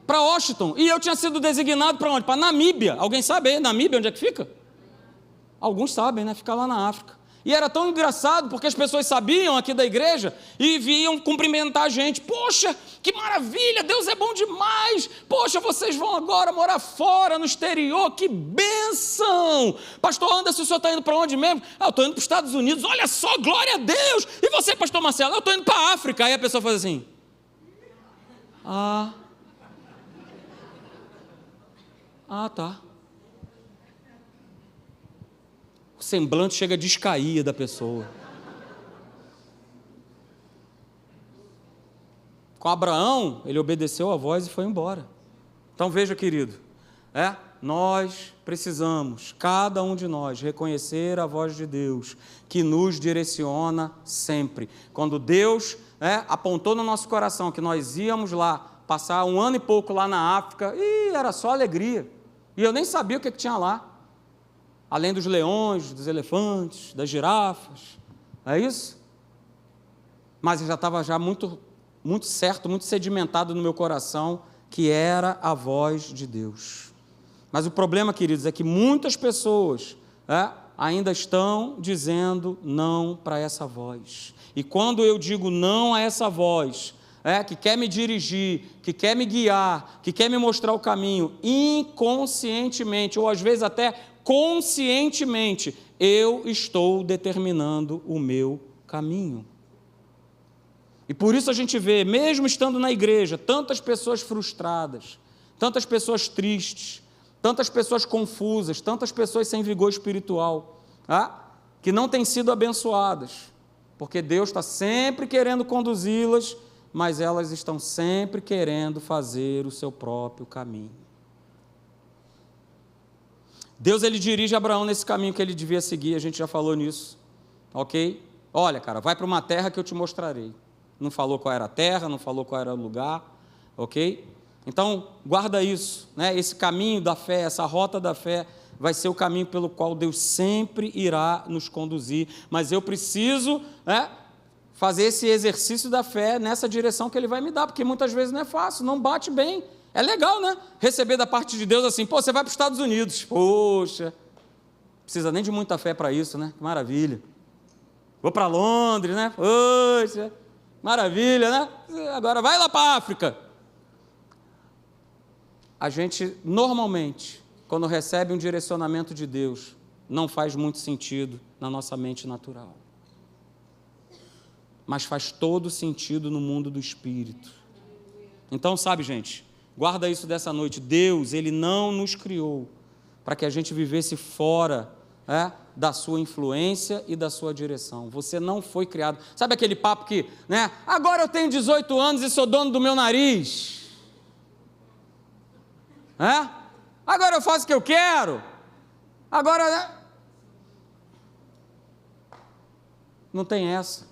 Speaker 1: para Washington, e eu tinha sido designado para onde? Para Namíbia. Alguém sabe aí, Namíbia, onde é que fica? Alguns sabem, né? Fica lá na África. E era tão engraçado, porque as pessoas sabiam aqui da igreja e vinham cumprimentar a gente. Poxa, que maravilha, Deus é bom demais. Poxa, vocês vão agora morar fora, no exterior, que bênção. Pastor Anderson, o senhor está indo para onde mesmo? Eu estou indo para os Estados Unidos, olha só, glória a Deus. E você, pastor Marcelo? Eu estou indo para a África. Aí a pessoa faz assim. Ah, tá. O semblante chega a descair da pessoa. Com Abraão, ele obedeceu a voz e foi embora. Então veja, querido, nós precisamos, cada um de nós, reconhecer a voz de Deus, que nos direciona sempre. Quando Deus apontou no nosso coração que nós íamos lá, passar 1 ano e pouco lá na África, e era só alegria. E eu nem sabia o que tinha lá. Além dos leões, dos elefantes, das girafas, não é isso? Mas já estava muito certo, muito sedimentado no meu coração, que era a voz de Deus. Mas o problema, queridos, é que muitas pessoas ainda estão dizendo não para essa voz. E quando eu digo não a essa voz, que quer me dirigir, que quer me guiar, que quer me mostrar o caminho, inconscientemente, ou às vezes até conscientemente, eu estou determinando o meu caminho. E por isso a gente vê, mesmo estando na igreja, tantas pessoas frustradas, tantas pessoas tristes, tantas pessoas confusas, tantas pessoas sem vigor espiritual, que não têm sido abençoadas, porque Deus está sempre querendo conduzi-las, mas elas estão sempre querendo fazer o seu próprio caminho. Deus, ele dirige Abraão nesse caminho que ele devia seguir, a gente já falou nisso, ok? Olha, cara, vai para uma terra que eu te mostrarei. Não falou qual era a terra, não falou qual era o lugar, ok? Então, guarda isso, esse caminho da fé, essa rota da fé, vai ser o caminho pelo qual Deus sempre irá nos conduzir, mas eu preciso, fazer esse exercício da fé nessa direção que Ele vai me dar, porque muitas vezes não é fácil, não bate bem. É legal, né? Receber da parte de Deus assim, você vai para os Estados Unidos. Poxa, precisa nem de muita fé para isso, né? Que maravilha. Vou para Londres, né? Poxa, maravilha, né? Agora vai lá para a África. A gente, normalmente, quando recebe um direcionamento de Deus, não faz muito sentido na nossa mente natural. Mas faz todo sentido no mundo do Espírito. Então, sabe, gente, guarda isso dessa noite. Deus, Ele não nos criou para que a gente vivesse fora da sua influência e da sua direção. Você não foi criado. Sabe aquele papo que, agora eu tenho 18 anos e sou dono do meu nariz. Agora eu faço o que eu quero. Agora, não tem essa.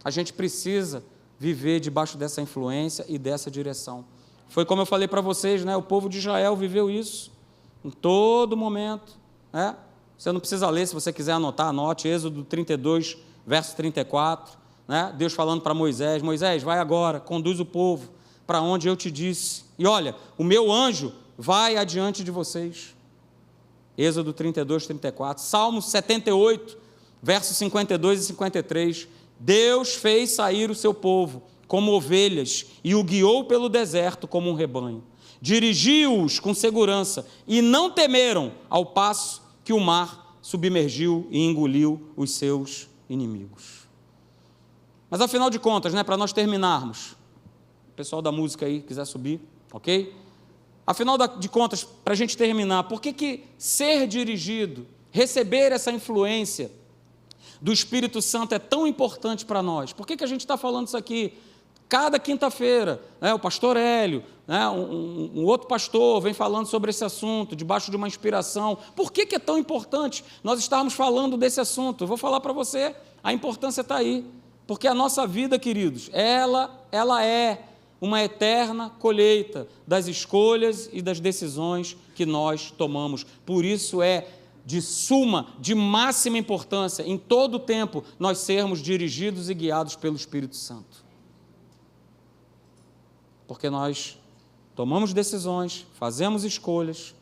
Speaker 1: A gente precisa viver debaixo dessa influência e dessa direção. Foi como eu falei para vocês, o povo de Israel viveu isso em todo momento. Você não precisa ler, se você quiser anotar, anote, Êxodo 32, verso 34, Deus falando para Moisés, Moisés, vai agora, conduz o povo para onde eu te disse, e olha, o meu anjo vai adiante de vocês. Êxodo 32, 34, Salmo 78, versos 52 e 53, Deus fez sair o seu povo como ovelhas e o guiou pelo deserto como um rebanho. Dirigiu-os com segurança e não temeram ao passo que o mar submergiu e engoliu os seus inimigos. Mas afinal de contas, para nós terminarmos, o pessoal da música aí quiser subir, ok? Afinal de contas, para a gente terminar, por que ser dirigido, receber essa influência do Espírito Santo é tão importante para nós? Por que a gente está falando isso aqui? Cada quinta-feira, o pastor Hélio, um outro pastor vem falando sobre esse assunto, debaixo de uma inspiração. Por que é tão importante nós estarmos falando desse assunto? Eu vou falar para você, a importância está aí, porque a nossa vida, queridos, ela é uma eterna colheita das escolhas e das decisões que nós tomamos. Por isso é de máxima importância, em todo o tempo, nós sermos dirigidos e guiados pelo Espírito Santo. Porque nós tomamos decisões, fazemos escolhas,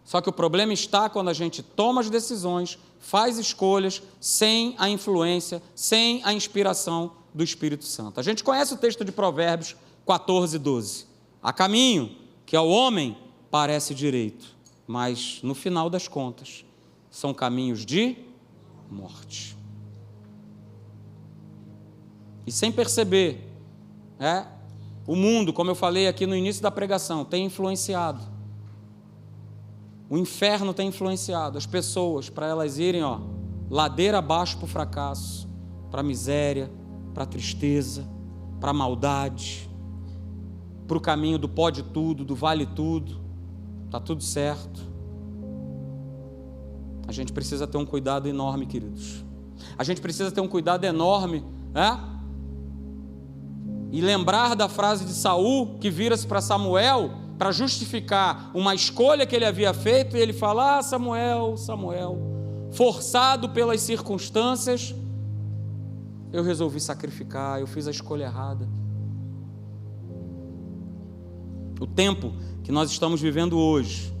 Speaker 1: só que o problema está quando a gente toma as decisões, faz escolhas sem a influência, sem a inspiração do Espírito Santo. A gente conhece o texto de Provérbios 14, 12. Há caminho que ao homem parece direito, mas no final das contas são caminhos de morte. E sem perceber, o mundo, como eu falei aqui no início da pregação, tem influenciado. O inferno tem influenciado as pessoas para elas irem, ladeira abaixo para o fracasso, para a miséria, para a tristeza, para a maldade, para o caminho do pode tudo, do vale tudo, está tudo certo. A gente precisa ter um cuidado enorme, queridos. A gente precisa ter um cuidado enorme, e lembrar da frase de Saul, que vira-se para Samuel, para justificar uma escolha que ele havia feito, e ele fala: Samuel, Samuel, forçado pelas circunstâncias, eu resolvi sacrificar, eu fiz a escolha errada. O tempo que nós estamos vivendo hoje,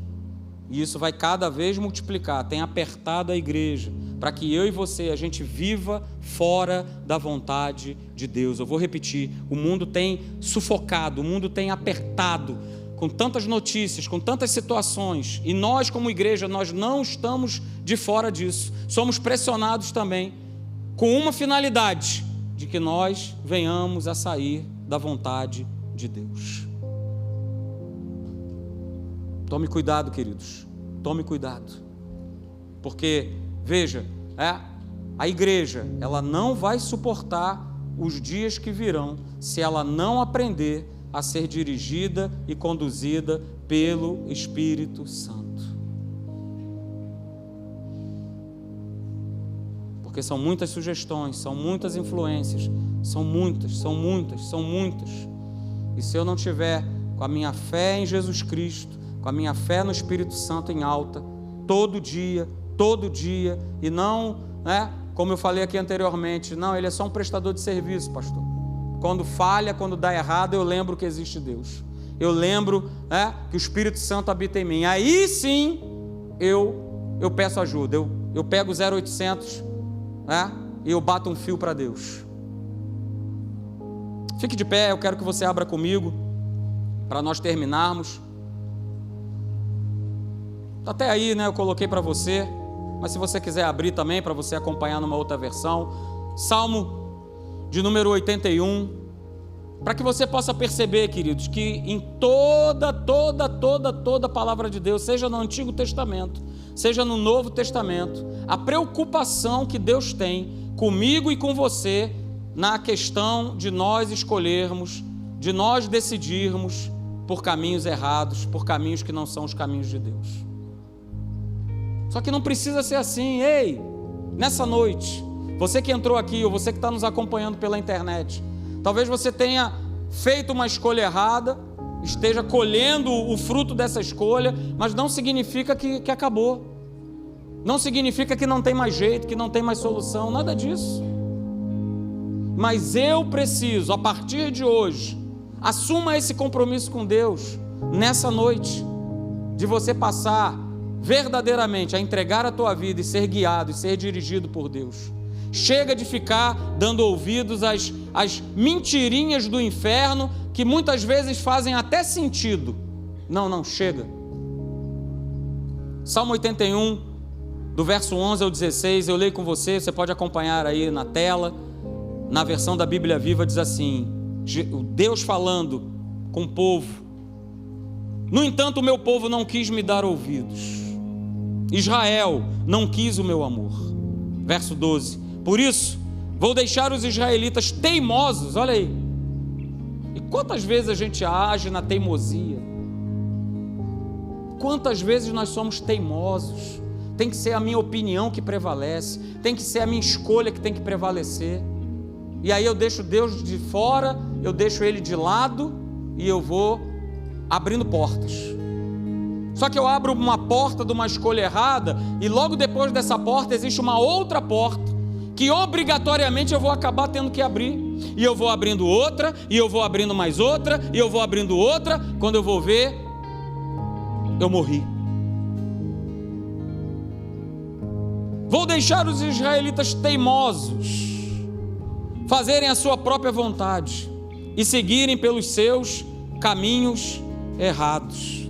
Speaker 1: e isso vai cada vez multiplicar, tem apertado a igreja, para que eu e você, a gente viva fora da vontade de Deus. Eu vou repetir, o mundo tem sufocado, o mundo tem apertado, com tantas notícias, com tantas situações, e nós como igreja, nós não estamos de fora disso, somos pressionados também, com uma finalidade, de que nós venhamos a sair da vontade de Deus. Tome cuidado, queridos, tome cuidado, porque, veja, a igreja, ela não vai suportar os dias que virão, se ela não aprender a ser dirigida e conduzida pelo Espírito Santo. Porque são muitas sugestões, são muitas influências, são muitas. E se eu não tiver com a minha fé em Jesus Cristo, com a minha fé no Espírito Santo em alta, todo dia, e não, como eu falei aqui anteriormente, não, ele é só um prestador de serviço, pastor. Quando falha, quando dá errado, eu lembro que existe Deus. Eu lembro que o Espírito Santo habita em mim. Aí sim, eu peço ajuda. Eu pego o 0800 e eu bato um fio para Deus. Fique de pé, eu quero que você abra comigo, para nós terminarmos. Até aí, eu coloquei para você, mas se você quiser abrir também, para você acompanhar numa outra versão, Salmo de número 81, para que você possa perceber, queridos, que em toda a palavra de Deus, seja no Antigo Testamento, seja no Novo Testamento, a preocupação que Deus tem comigo e com você na questão de nós escolhermos, de nós decidirmos por caminhos errados, por caminhos que não são os caminhos de Deus. Só que não precisa ser assim. Ei, nessa noite, você que entrou aqui, ou você que está nos acompanhando pela internet, talvez você tenha feito uma escolha errada, esteja colhendo o fruto dessa escolha, mas não significa que acabou, não significa que não tem mais jeito, que não tem mais solução, nada disso. Mas eu preciso, a partir de hoje, assuma esse compromisso com Deus, nessa noite, de você passar verdadeiramente a entregar a tua vida e ser guiado e ser dirigido por Deus. Chega de ficar dando ouvidos às mentirinhas do inferno, que muitas vezes fazem até sentido. Não, chega. Salmo 81, do verso 11 ao 16, eu leio com você, você pode acompanhar aí na tela, na versão da Bíblia Viva, diz assim, Deus falando com o povo: no entanto, o meu povo não quis me dar ouvidos, Israel não quis o meu amor. Verso 12, por isso, vou deixar os israelitas teimosos. Olha aí. E quantas vezes a gente age na teimosia? Quantas vezes nós somos teimosos? Tem que ser a minha opinião que prevalece, tem que ser a minha escolha que tem que prevalecer. E aí eu deixo Deus de fora, eu deixo Ele de lado e eu vou abrindo portas. Só que eu abro uma porta de uma escolha errada e logo depois dessa porta existe uma outra porta que obrigatoriamente eu vou acabar tendo que abrir. E eu vou abrindo outra, e eu vou abrindo mais outra, e eu vou abrindo outra. Quando eu vou ver, eu morri. Vou deixar os israelitas teimosos fazerem a sua própria vontade e seguirem pelos seus caminhos errados.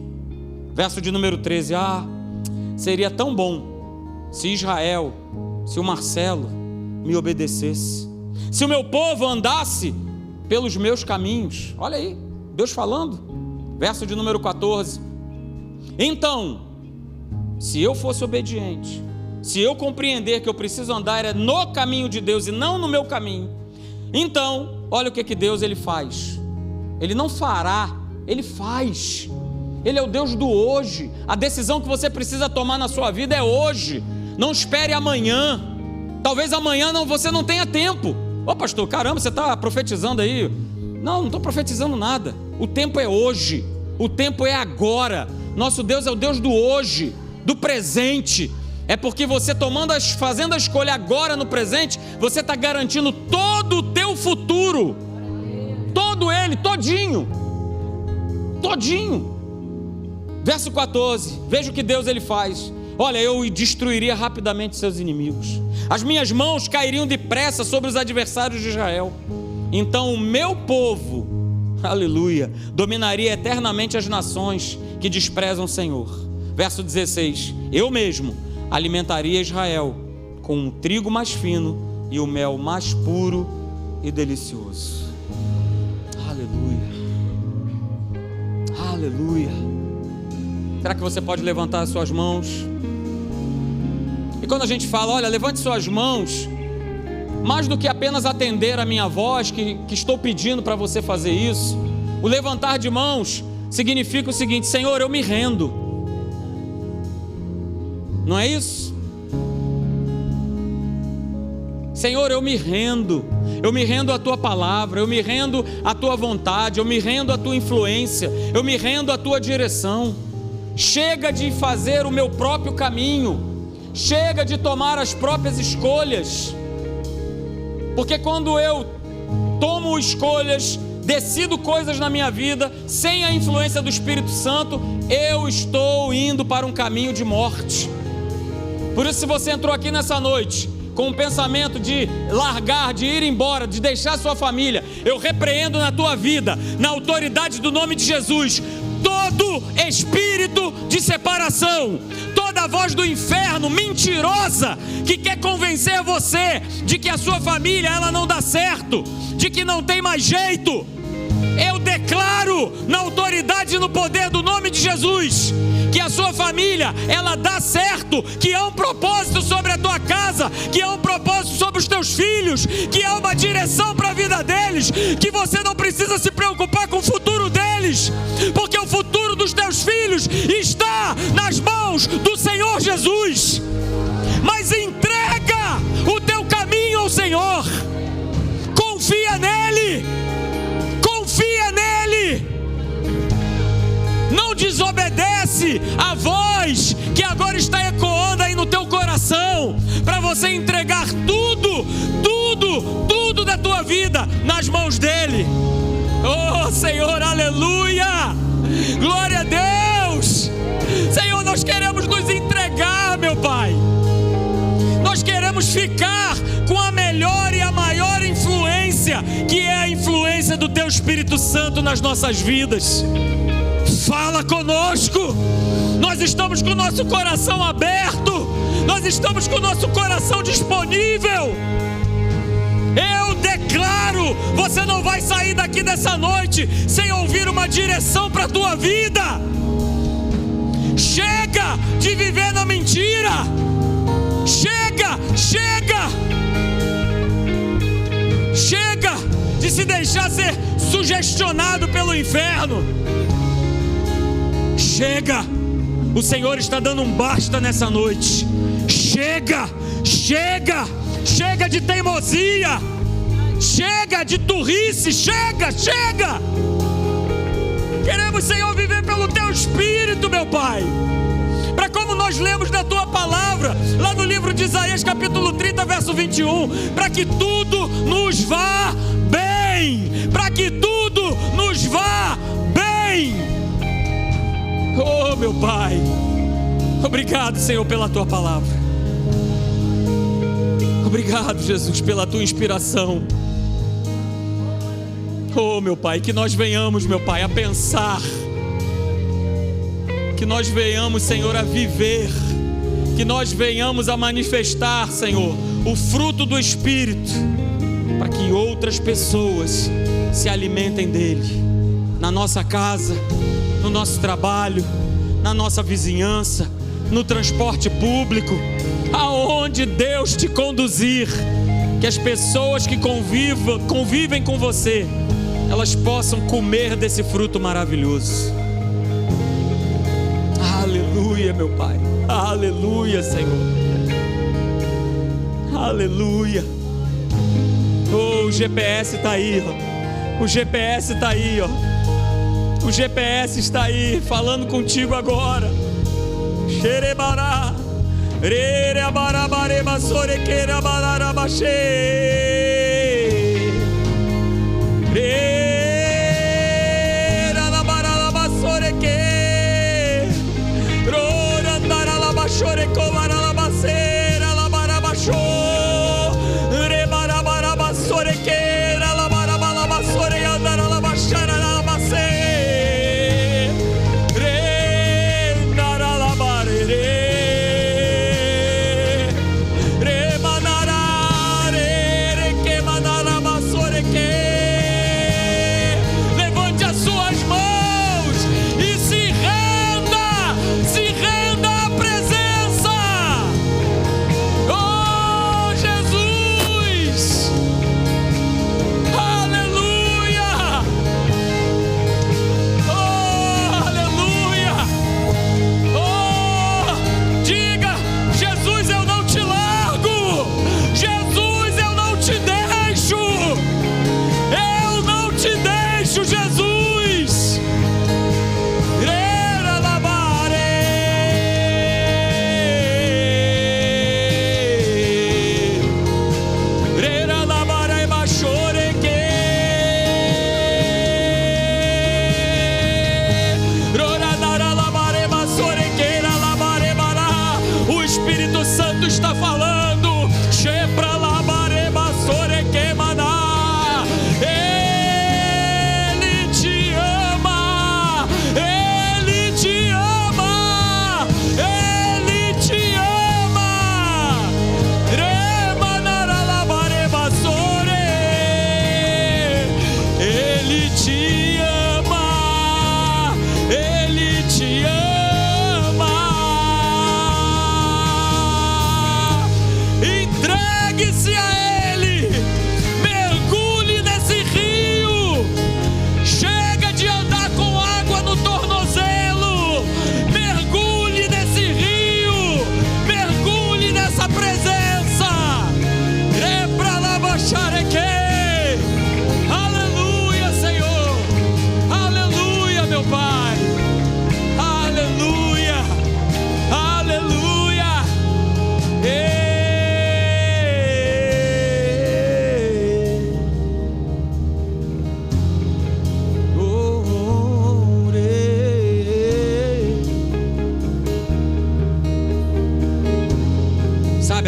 Speaker 1: Verso de número 13. Seria tão bom se Israel, se o Marcelo me obedecesse, se o meu povo andasse pelos meus caminhos. Olha aí, Deus falando. Verso de número 14. Então, se eu fosse obediente, se eu compreender que eu preciso andar no caminho de Deus e não no meu caminho, então, olha o que Deus ele faz. Ele não fará, Ele faz. Ele é o Deus do hoje. A decisão que você precisa tomar na sua vida é hoje. Não espere amanhã. Talvez amanhã você não tenha tempo. Ô pastor, caramba, você está profetizando aí? Não estou profetizando nada. O tempo é hoje. O tempo é agora. Nosso Deus é o Deus do hoje, do presente. É porque você fazendo a escolha agora no presente, você está garantindo todo o teu futuro. Todo ele, todinho. Verso 14, veja o que Deus ele faz. Olha, eu destruiria rapidamente seus inimigos. As minhas mãos cairiam depressa sobre os adversários de Israel. Então o meu povo, aleluia, dominaria eternamente as nações que desprezam o Senhor. Verso 16, eu mesmo alimentaria Israel com um trigo mais fino e o mel mais puro e delicioso. Aleluia. Será que você pode levantar as suas mãos? E quando a gente fala, olha, levante suas mãos, mais do que apenas atender a minha voz, que estou pedindo para você fazer isso, o levantar de mãos significa o seguinte: Senhor, eu me rendo. Não é isso? Senhor, eu me rendo à tua palavra, eu me rendo à tua vontade, eu me rendo à tua influência, eu me rendo à tua direção. Chega de fazer o meu próprio caminho, chega de tomar as próprias escolhas, porque quando eu tomo escolhas, decido coisas na minha vida, sem a influência do Espírito Santo, eu estou indo para um caminho de morte. Por isso, se você entrou aqui nessa noite com o pensamento de largar, de ir embora, de deixar sua família, eu repreendo na tua vida, na autoridade do nome de Jesus, todo espírito de separação, toda voz do inferno mentirosa que quer convencer você de que a sua família ela não dá certo, de que não tem mais jeito. Eu declaro na autoridade e no poder do nome de Jesus que a sua família ela dá certo, que há um propósito sobre a tua casa, que há um propósito sobre os teus filhos, que há uma direção para a vida deles, que você não precisa se preocupar com o futuro deles, porque o futuro dos teus filhos está nas mãos do Senhor Jesus. Mas entrega o teu caminho ao Senhor, confia nele, não desobedece a voz que agora está ecoando aí no teu coração, para você entregar tudo da tua vida nas mãos dele. Oh Senhor, aleluia, glória a Deus. Senhor, nós queremos nos entregar, meu Pai, nós queremos ficar com a melhor e a maior influência, que é a influência do teu Espírito Santo nas nossas vidas. Fala conosco, nós estamos com o nosso coração aberto, nós estamos com o nosso coração disponível. Eu declaro, você não vai sair daqui dessa noite sem ouvir uma direção para a tua vida. Chega de viver na mentira, chega de se deixar ser sugestionado pelo inferno. Chega, o Senhor está dando um basta nessa noite. Chega de teimosia, chega de turrice, chega. Queremos, Senhor, viver pelo teu Espírito, meu Pai, para como nós lemos na tua palavra, palavra, lá no livro de Isaías, capítulo 30, verso 21, para que tudo nos vá bem, para que tudo nos vá bem. Oh, meu Pai, obrigado, Senhor, pela Tua palavra. Obrigado, Jesus, pela Tua inspiração. Oh, meu Pai, que nós venhamos, meu Pai, a pensar, que nós venhamos, Senhor, a viver, que nós venhamos a manifestar, Senhor, o fruto do Espírito, para que outras pessoas se alimentem dele, na nossa casa, no nosso trabalho, na nossa vizinhança, no transporte público, aonde Deus te conduzir, que as pessoas que convivem com você, elas possam comer desse fruto maravilhoso. Aleluia, meu Pai, aleluia, Senhor, aleluia. Oh, o GPS está aí, ó. O GPS está aí, ó. O GPS está aí, falando contigo agora. Xerebará, rereabarabareba, sorequeirabararabaxê. Reralabaralaba, soreque. Rorandaralaba, xorecobaralabaceira, labarabaxô. Rebarabaraba, sorequeira, labarabalaba, soreandaralabaxara.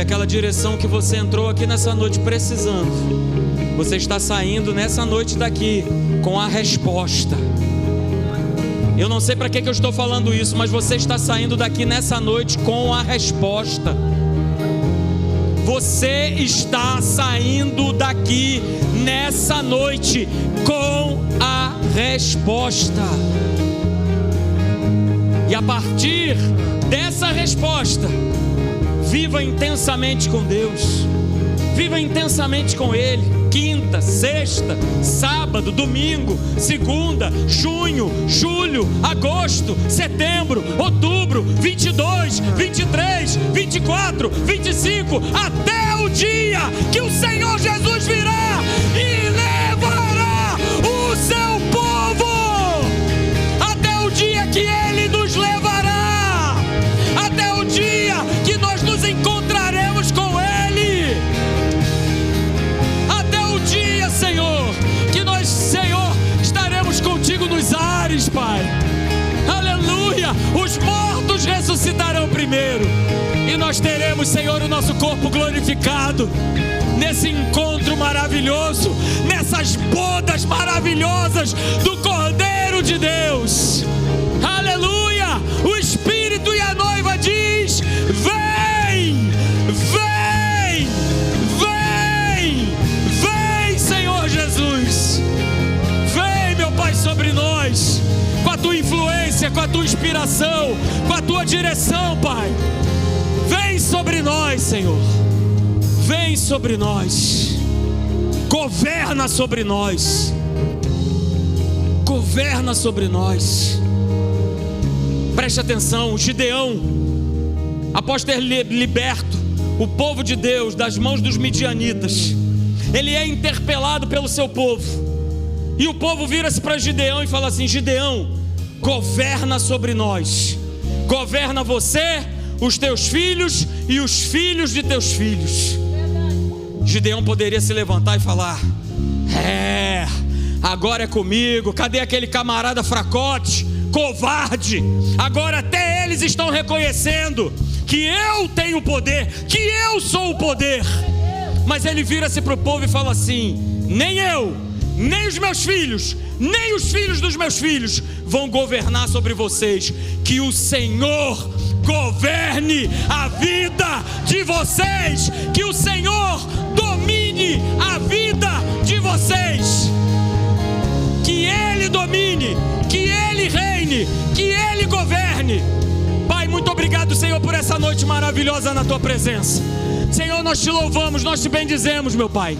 Speaker 1: Aquela direção que você entrou aqui nessa noite precisando, você está saindo nessa noite daqui com a resposta. Eu não sei para que eu estou falando isso, mas você está saindo daqui nessa noite com a resposta. Você está saindo daqui nessa noite com a resposta. E a partir dessa resposta, viva intensamente com Deus, viva intensamente com Ele. Quinta, sexta, sábado, domingo, segunda, junho, julho, agosto, setembro, outubro, 22, 23, 24, 25, até o dia que o Senhor Jesus virá e levará o seu povo, até o dia que Ele nos levará, até o dia que nós nos encontraremos primeiro. E nós teremos, Senhor, o nosso corpo glorificado nesse encontro maravilhoso, nessas bodas maravilhosas do Cordeiro de Deus. Aleluia! O Espírito e a noiva diz: vem, vem, vem, vem, Senhor Jesus. Vem, meu Pai, sobre nós, com a tua influência, com a tua inspiração, com a tua direção, Pai. Vem sobre nós, Senhor. Vem sobre nós. Governa sobre nós. Governa sobre nós. Preste atenção, Gideão, após ter liberto o povo de Deus das mãos dos midianitas, ele é interpelado pelo seu povo. E o povo vira-se para Gideão e fala assim: Gideão, governa sobre nós. Governa você, os teus filhos e os filhos de teus filhos. Gideão poderia se levantar e falar: agora é comigo. Cadê aquele camarada fracote, covarde? Agora até eles estão reconhecendo que eu tenho poder, que eu sou o poder. Mas ele vira-se para o povo e fala assim: nem eu, nem os meus filhos, nem os filhos dos meus filhos vão governar sobre vocês. Que o Senhor governe a vida de vocês. Que o Senhor domine a vida de vocês. Que Ele domine, que Ele reine, que Ele governe. Pai, muito obrigado, Senhor, por essa noite maravilhosa na Tua presença. Senhor, nós Te louvamos, nós Te bendizemos, meu Pai.